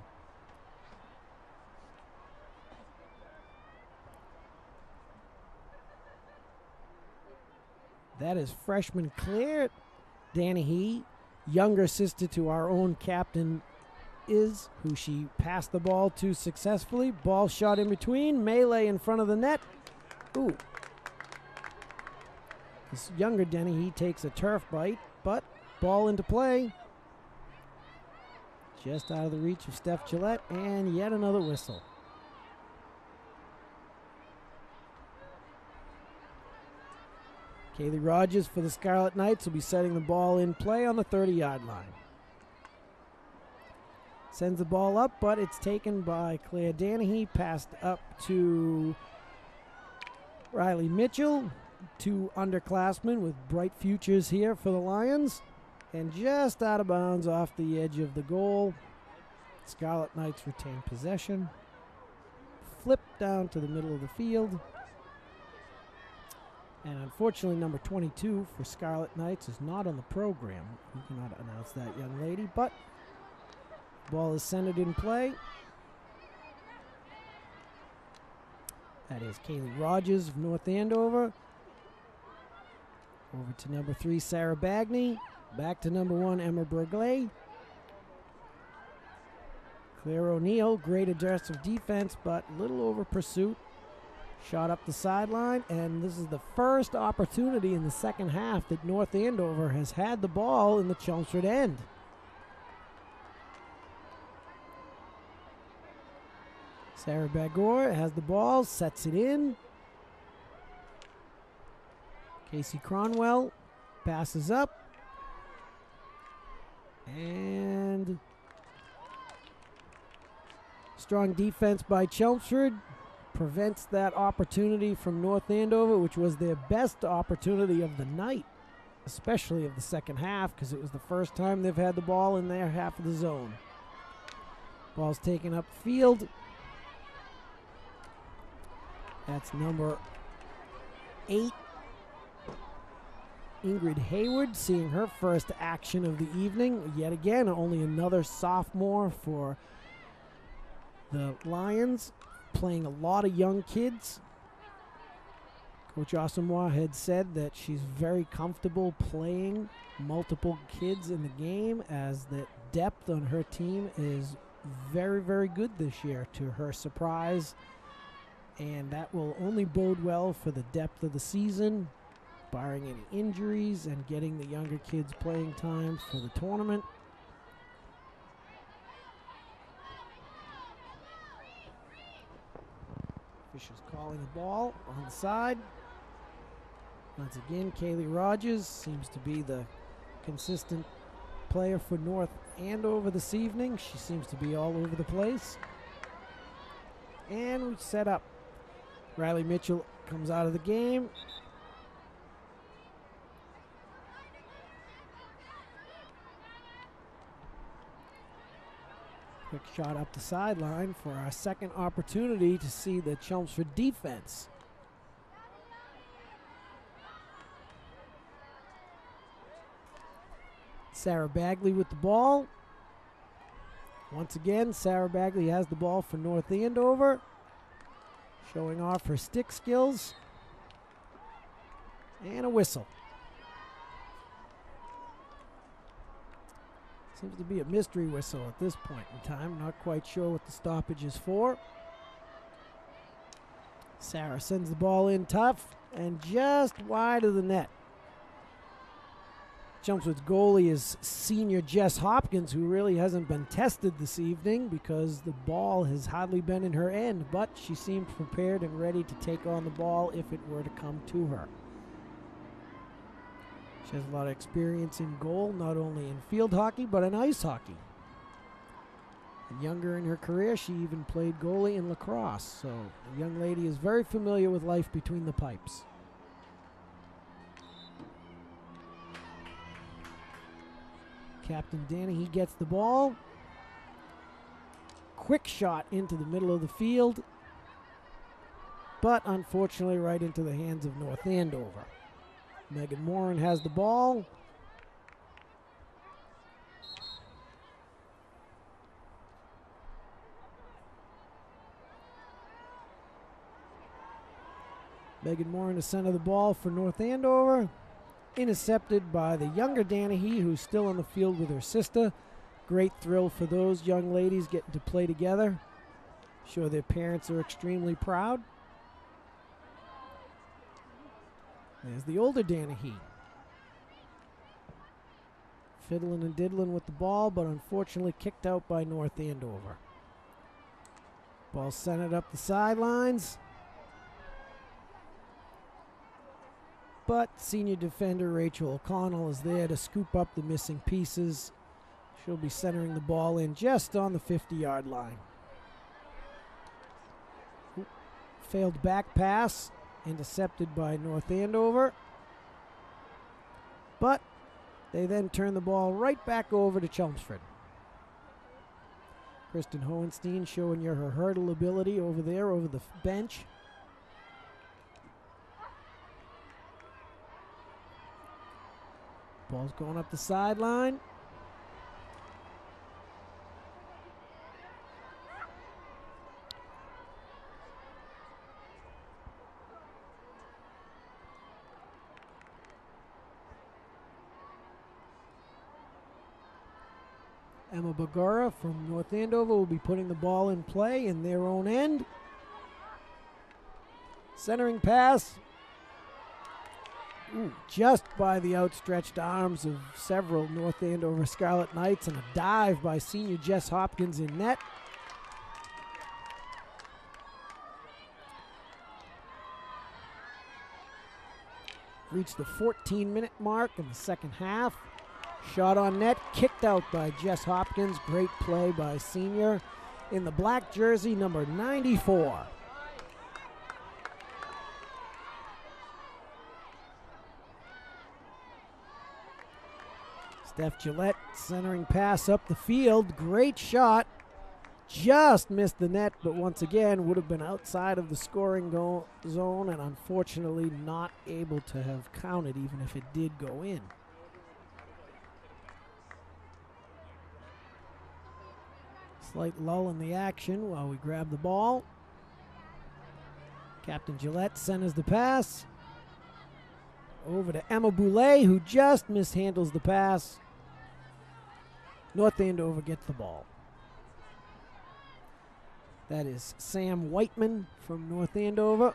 That is freshman Claire Danahy, younger sister to our own captain who she passed the ball to successfully. Ball shot in between, melee in front of the net. Ooh. This younger Danahy takes a turf bite, but ball into play. Just out of the reach of Steph Gillette, and yet another whistle. Kaylee Rogers for the Scarlet Knights will be setting the ball in play on the 30-yard line. Sends the ball up, but it's taken by Claire Danahy. Passed up to Riley Mitchell. Two underclassmen with bright futures here for the Lions. And just out of bounds off the edge of the goal. Scarlet Knights retain possession. Flip down to the middle of the field. And unfortunately, number 22 for Scarlet Knights is not on the program. We cannot announce that young lady, but ball is centered in play. That is Kaylee Rogers of North Andover. Over to number 3, Sarah Bagney. Back to number 1, Emma Burgley. Claire O'Neill, great aggressive defense, but little over pursuit. Shot up the sideline, and this is the first opportunity in the second half that North Andover has had the ball in the Chelmsford end. Sarah Bagor has the ball, sets it in. Casey Cronwell passes up. And strong defense by Chelmsford prevents that opportunity from North Andover, which was their best opportunity of the night, especially of the second half, because it was the first time they've had the ball in their half of the zone. Ball's taken up field. That's number 8, Ingrid Hayward, seeing her first action of the evening. Yet again, only another sophomore for the Lions, playing a lot of young kids. Coach Asamoah had said that she's very comfortable playing multiple kids in the game, as the depth on her team is very, very good this year, to her surprise. And that will only bode well for the depth of the season, barring any injuries and getting the younger kids playing time for the tournament. Officials calling the ball on the side. Once again, Kaylee Rogers seems to be the consistent player for North Andover this evening. She seems to be all over the place. And we set up. Riley Mitchell comes out of the game. Quick shot up the sideline for our second opportunity to see the Chelmsford defense. Sarah Bagley with the ball. Once again, Sarah Bagley has the ball for North Andover, showing off her stick skills. And a whistle. Seems to be a mystery whistle at this point in time. Not quite sure what the stoppage is for. Sarah sends the ball in tough and just wide of the net. Chelmsford's goalie is senior Jess Hopkins, who really hasn't been tested this evening because the ball has hardly been in her end, but she seemed prepared and ready to take on the ball if it were to come to her. She has a lot of experience in goal, not only in field hockey, but in ice hockey. And younger in her career, she even played goalie in lacrosse, so the young lady is very familiar with life between the pipes. Captain Danahy gets the ball. Quick shot into the middle of the field, but unfortunately right into the hands of North Andover. Megan Moran has the ball. Megan Moran to center the ball for North Andover. Intercepted by the younger Danahy, who's still on the field with her sister. Great thrill for those young ladies getting to play together. Sure their parents are extremely proud. There's the older Danahy. Fiddling and diddling with the ball, but unfortunately kicked out by North Andover. Ball centered up the sidelines. But senior defender Rachel O'Connell is there to scoop up the missing pieces. She'll be centering the ball in just on the 50-yard line. Failed back pass, intercepted by North Andover. But they then turn the ball right back over to Chelmsford. Kristen Hohenstein showing you her hurdle ability over there over the bench. Ball's going up the sideline. Emma Bagara from North Andover will be putting the ball in play in their own end. Centering pass. Ooh, just by the outstretched arms of several North Andover Scarlet Knights, and a dive by senior Jess Hopkins in net. Reached the 14-minute mark in the second half. Shot on net, kicked out by Jess Hopkins. Great play by senior in the black jersey, number 94. Steph Gillette centering pass up the field. Great shot. Just missed the net, but once again would have been outside of the scoring zone, and unfortunately not able to have counted even if it did go in. Slight lull in the action while we grab the ball. Captain Gillette centers the pass. Over to Emma Boulay, who just mishandles the pass. North Andover gets the ball. That is Sam Whiteman from North Andover.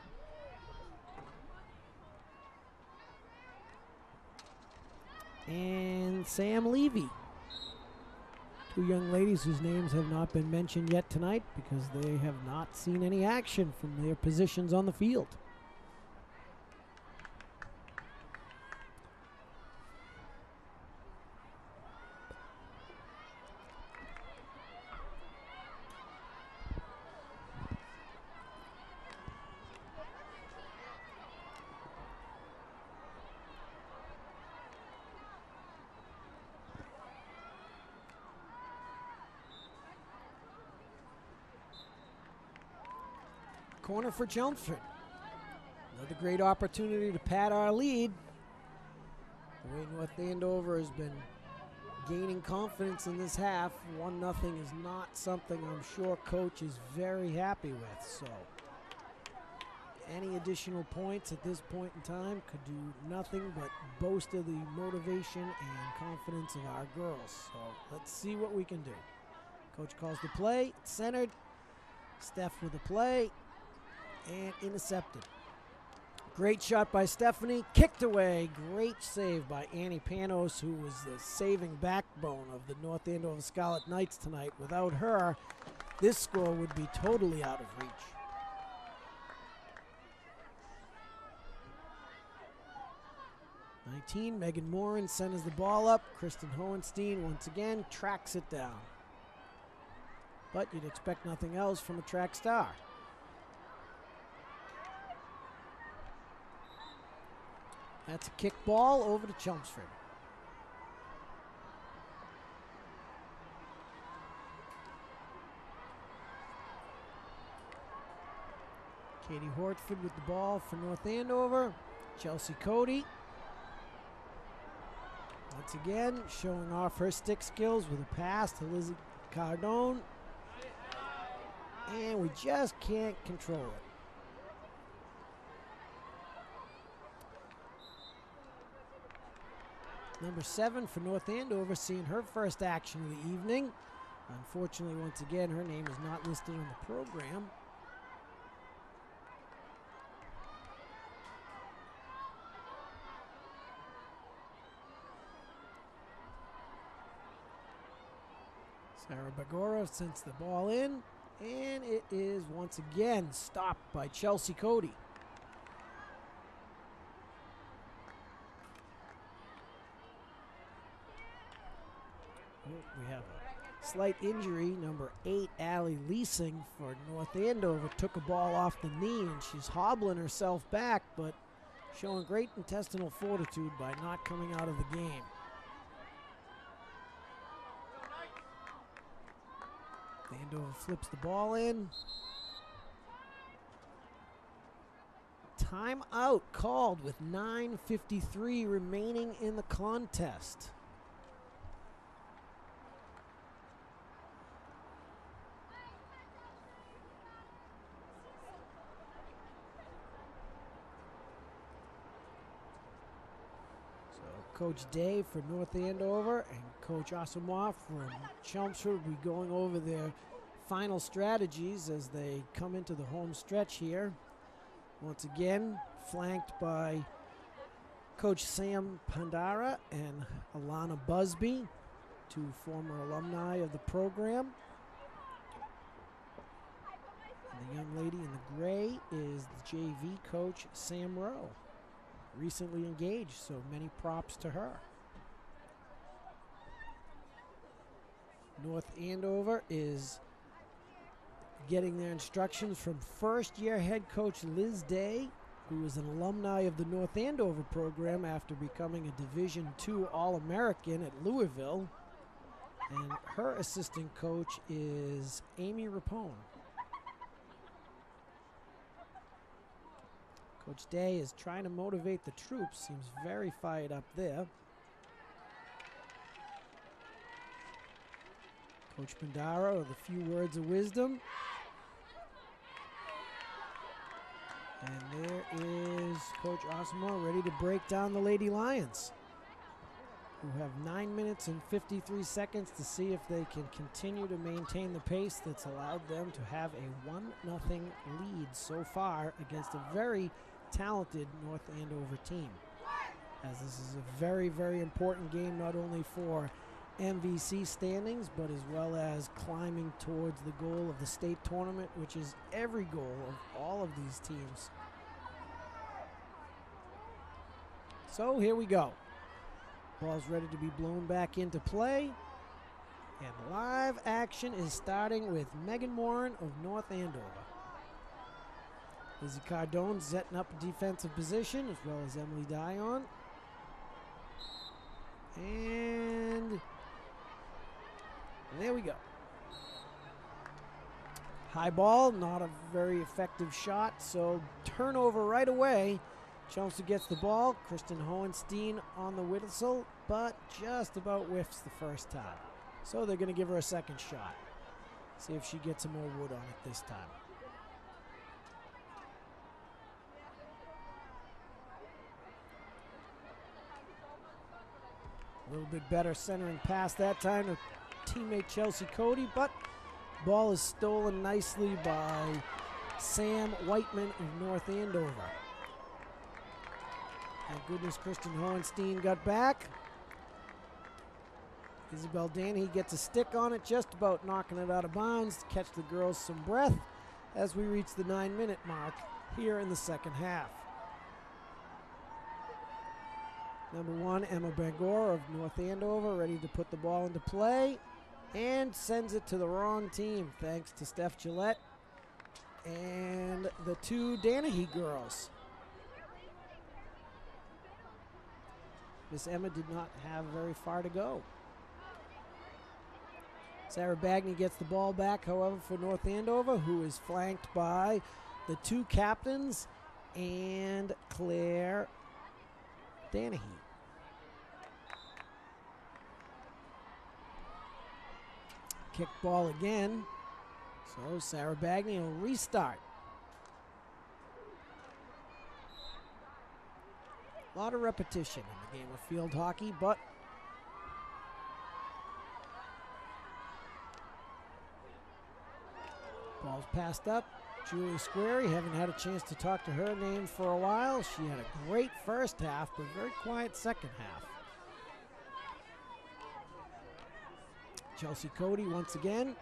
And Sam Levy. Two young ladies whose names have not been mentioned yet tonight because they have not seen any action from their positions on the field. Corner for Chelmsford. Another great opportunity to pad our lead. The way North Andover has been gaining confidence in this half, 1-0 is not something I'm sure coach is very happy with. So any additional points at this point in time could do nothing but boast of the motivation and confidence of our girls. So let's see what we can do. Coach calls the play, it's centered. Steph with the play. And intercepted. Great shot by Stephanie, kicked away. Great save by Annie Panos, who was the saving backbone of the North Andover Scarlet Knights tonight. Without her, this score would be totally out of reach. Megan Morin centers the ball up. Kristen Hohenstein once again tracks it down. But you'd expect nothing else from a track star. That's a kick ball over to Chelmsford. Katie Hortford with the ball for North Andover. Chelsea Cody. Once again, showing off her stick skills with a pass to Lizzie Cardone. And we just can't control it. Number 7 for North Andover, seeing her first action of the evening. Unfortunately, once again, her name is not listed on the program. Sarah Bagora sends the ball in, and it is once again stopped by Chelsea Cody. We have a slight injury. Number 8, Allie Leasing for North Andover, took a ball off the knee, and she's hobbling herself back, but showing great intestinal fortitude by not coming out of the game. Andover flips the ball in. Timeout called with 9:53 remaining in the contest. Coach Day for North Andover and Coach Asamoah from Chelmsford will be going over their final strategies as they come into the home stretch here. Once again, flanked by Coach Sam Pandara and Alana Busby, two former alumni of the program. And the young lady in the gray is the JV coach, Sam Rowe. Recently engaged, so many props to her. North Andover is getting their instructions from first-year head coach Liz Day, who is an alumni of the North Andover program after becoming a Division II All-American at Louisville. And her assistant coach is Amy Rapone. Coach Day is trying to motivate the troops. Seems very fired up there. Coach Pandara with a few words of wisdom. And there is Coach Asamoah ready to break down the Lady Lions, who have 9 minutes and 53 seconds to see if they can continue to maintain the pace that's allowed them to have a 1-0 lead so far against a very talented North Andover team, as this is a very, very important game not only for MVC standings but as well as climbing towards the goal of the state tournament, which is every goal of all of these teams. So here we go. Ball's ready to be blown back into play, and live action is starting with Megan Moran of North Andover. Lizzie Cardone setting up a defensive position, as well as Emily Dion. And there we go. High ball, not a very effective shot, so turnover right away. Chelmsford gets the ball. Kristen Hohenstein on the whistle, but just about whiffs the first time. So they're going to give her a second shot. See if she gets some more wood on it this time. A little bit better centering pass that time to teammate Chelsea Cody, but ball is stolen nicely by Sam Whiteman of North Andover. Thank goodness Kristen Hohenstein got back. Isabel Danny gets a stick on it, just about knocking it out of bounds to catch the girls some breath as we reach the 9-minute mark here in the second half. Number 1, Emma Bangor of North Andover, ready to put the ball into play and sends it to the wrong team thanks to Steph Gillette and the two Danahy girls. Miss Emma did not have very far to go. Sarah Bagney gets the ball back, however, for North Andover, who is flanked by the two captains and Claire Danahy. Kick ball again. So Sarah Bagney will restart. A lot of repetition in the game of field hockey, but ball's passed up. Julia Squarey, haven't had a chance to talk to her name for a while. She had a great first half, but very quiet second half. Chelsea Cody once again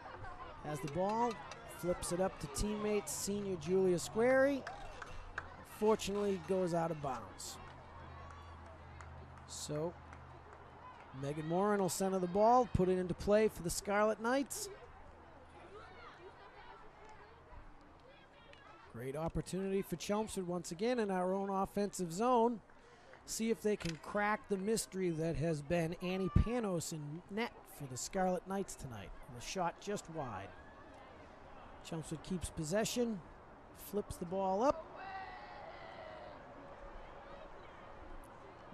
has the ball, flips it up to teammate senior Julia Squarey. Fortunately, goes out of bounds. So Megan Moran will center the ball, put it into play for the Scarlet Knights. Great opportunity for Chelmsford once again in our own offensive zone. See if they can crack the mystery that has been Annie Panos in net for the Scarlet Knights tonight. And the shot just wide. Chelmsford keeps possession, flips the ball up.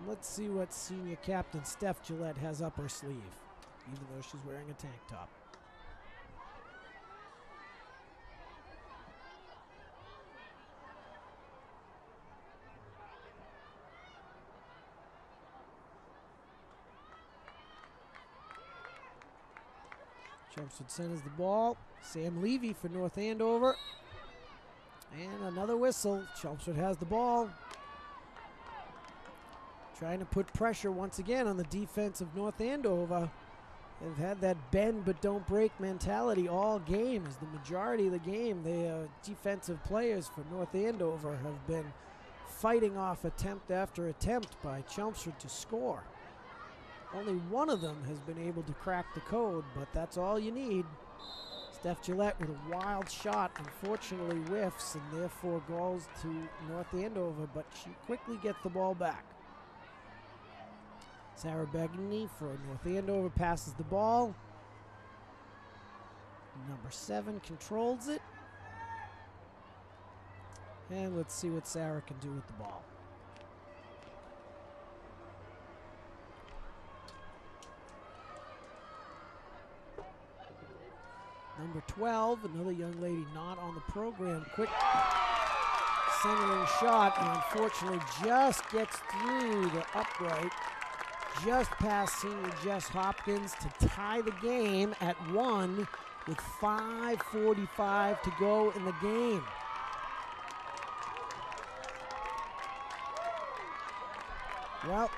Let's see what senior captain Steph Gillette has up her sleeve, even though she's wearing a tank top. Chelmsford centers the ball. Sam Levy for North Andover. And another whistle. Chelmsford has the ball. Trying to put pressure once again on the defense of North Andover. They've had that bend but don't break mentality all game. As the majority of the game, the defensive players for North Andover have been fighting off attempt after attempt by Chelmsford to score. Only one of them has been able to crack the code, but that's all you need. Steph Gillette with a wild shot, unfortunately whiffs, and therefore goes to North Andover, but she quickly gets the ball back. Sarah Begney for North Andover passes the ball. Number 7 controls it. And let's see what Sarah can do with the ball. Number 12, another young lady not on the program. Quick centering shot, and unfortunately just gets through the upright, just past senior Jess Hopkins to tie the game at 1 with 5:45 to go in the game. Well,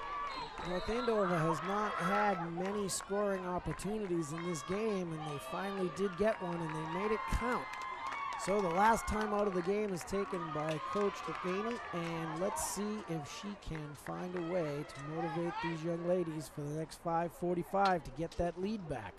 North Andover has not had many scoring opportunities in this game, and they finally did get one, and they made it count. So the last time out of the game is taken by Coach Devaney, and let's see if she can find a way to motivate these young ladies for the next 5:45 to get that lead back.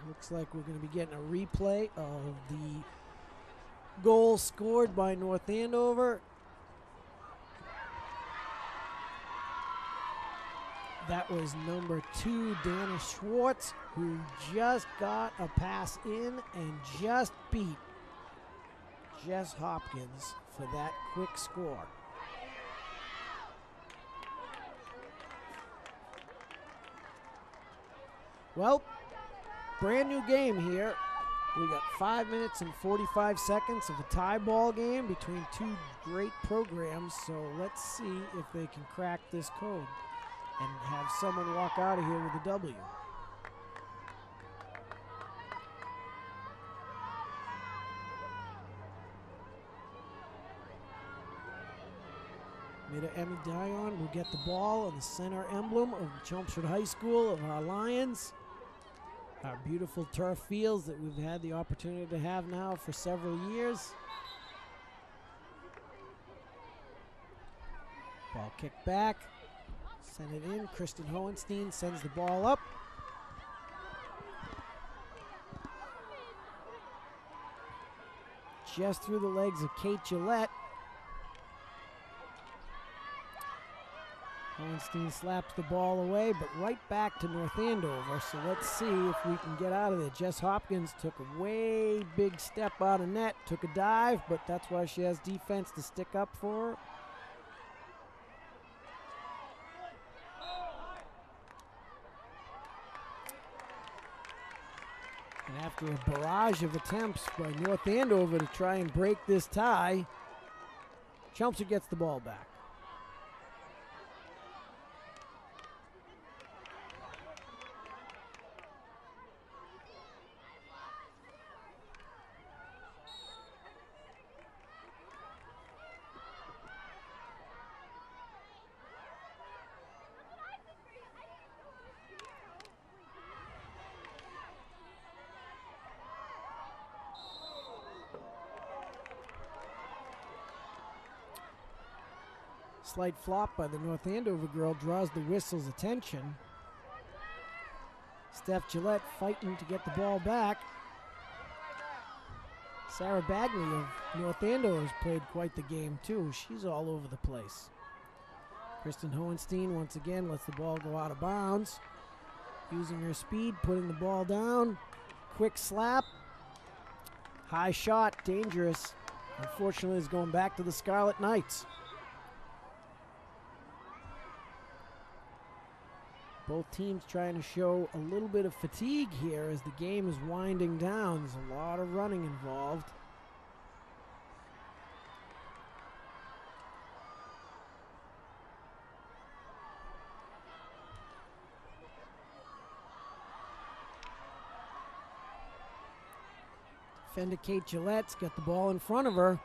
Looks like we're going to be getting a replay of the goal scored by North Andover. That was number 2, Dana Schwartz, who just got a pass in and just beat Jess Hopkins for that quick score. Well, brand new game here. We got 5 minutes and 45 seconds of a tie ball game between two great programs. So let's see if they can crack this code and have someone walk out of here with a W. Mida Emmy Dion will get the ball on the center emblem of Chelmsford High School of our Lions. Our beautiful turf fields that we've had the opportunity to have now for several years. Ball kicked back, sent it in. Kristen Hohenstein sends the ball up. Just through the legs of Kate Gillette. Hohenstein slaps the ball away, but right back to North Andover. So let's see if we can get out of there. Jess Hopkins took a way big step out of net, took a dive, but that's why she has defense to stick up for her. And after a barrage of attempts by North Andover to try and break this tie, Chelmsford gets the ball back. Slight flop by the North Andover girl draws the whistle's attention. Steph Gillette fighting to get the ball back. Sarah Bagney of North Andover has played quite the game too. She's all over the place. Kristen Hohenstein once again lets the ball go out of bounds. Using her speed, putting the ball down. Quick slap. High shot, dangerous. Unfortunately, it's going back to the Scarlet Knights. Both teams trying to show a little bit of fatigue here as the game is winding down. There's a lot of running involved. Defender Kate Gillette's got the ball in front of her.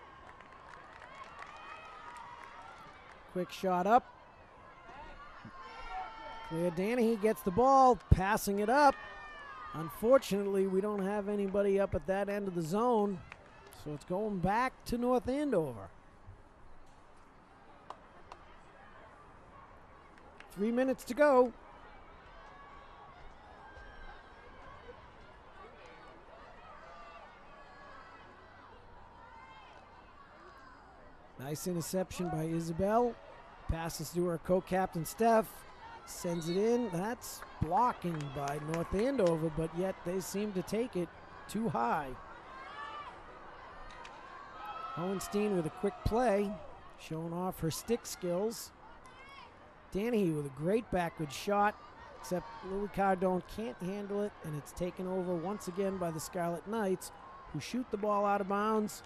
Quick shot up. Claire Danahy gets the ball, passing it up. Unfortunately, we don't have anybody up at that end of the zone, so it's going back to North Andover. 3 minutes to go. Nice interception by Isabel. Passes to her co-captain Steph. Sends it in. That's blocking by North Andover, but yet they seem to take it too high. Hohenstein with a quick play, showing off her stick skills. Danahy with a great backward shot, except Lily Cardone can't handle it, and it's taken over once again by the Scarlet Knights, who shoot the ball out of bounds.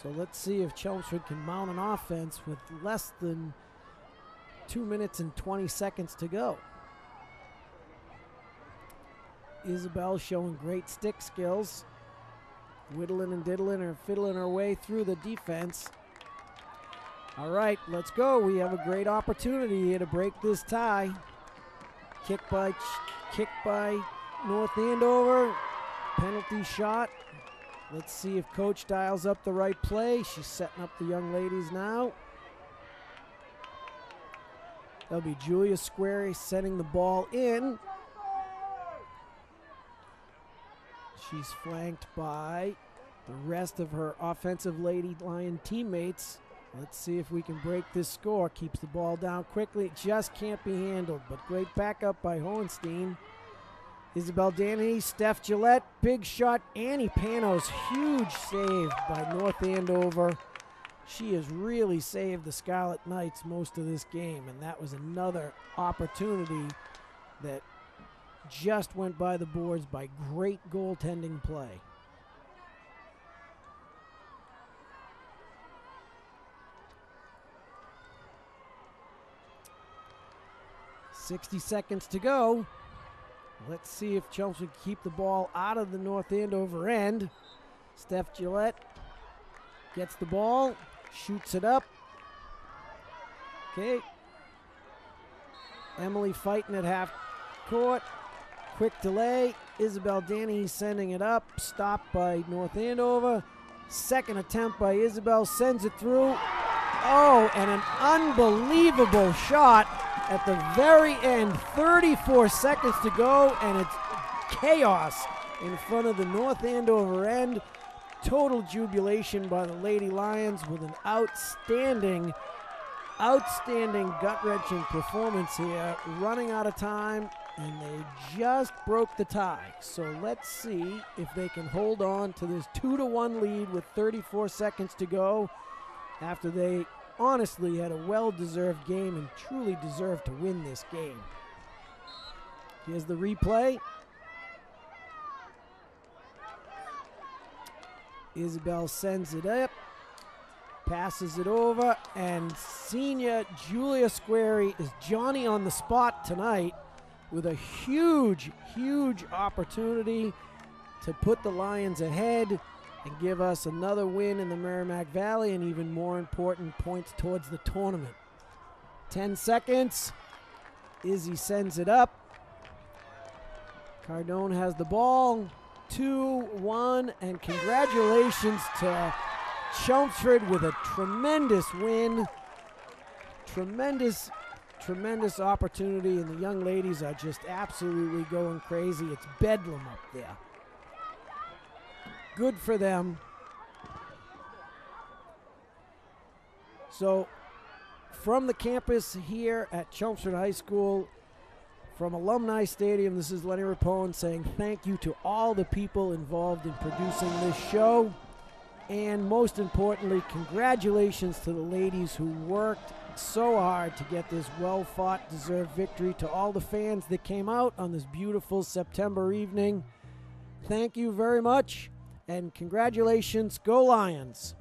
So let's see if Chelmsford can mount an offense with less than 2 minutes and 20 seconds to go. Isabel showing great stick skills. Whittling and diddling or fiddling her way through the defense. All right, let's go. We have a great opportunity here to break this tie. Kick by North Andover. Penalty shot. Let's see if Coach dials up the right play. She's setting up the young ladies now. That'll be Julia Squarey sending the ball in. She's flanked by the rest of her offensive Lady Lion teammates. Let's see if we can break this score. Keeps the ball down quickly. It just can't be handled, but great backup by Hohenstein. Isabel Danahy, Steph Gillette, big shot. Annie Panos, huge save by North Andover. She has really saved the Scarlet Knights most of this game, and that was another opportunity that just went by the boards by great goaltending play. "60 seconds to go. Let's see if Chelmsford can keep the ball out of the North Andover end. Steph Gillette gets the ball, shoots it up. Okay. Emily fighting at half court. Quick delay. Isabel Danahy sending it up. Stopped by North Andover. Second attempt by Isabel, sends it through. Oh, and an unbelievable shot at the very end. 34 seconds to go, and it's chaos in front of the North Andover end. Total jubilation by the Lady Lions with an outstanding gut-wrenching performance here. Running out of time, and they just broke the tie. So let's see if they can hold on to this 2-1 lead with 34 seconds to go after they honestly had a well-deserved game and truly deserved to win this game. Here's the replay. Isabel sends it up, passes it over, and senior Julia Squarey is Johnny on the spot tonight with a huge opportunity to put the Lions ahead and give us another win in the Merrimack Valley, and even more important, points towards the tournament. 10 seconds. Izzy sends it up. Cardone has the ball. 2-1, and congratulations to Chelmsford with a tremendous win. Tremendous opportunity, and the young ladies are just absolutely going crazy. It's bedlam up there. Good for them. So From the campus here at Chelmsford High School, from Alumni Stadium, this is Lenny Rapone saying thank you to all the people involved in producing this show. And most importantly, congratulations to the ladies who worked so hard to get this well-fought, deserved victory. To all the fans that came out on this beautiful September evening, thank you very much, and congratulations. Go Lions!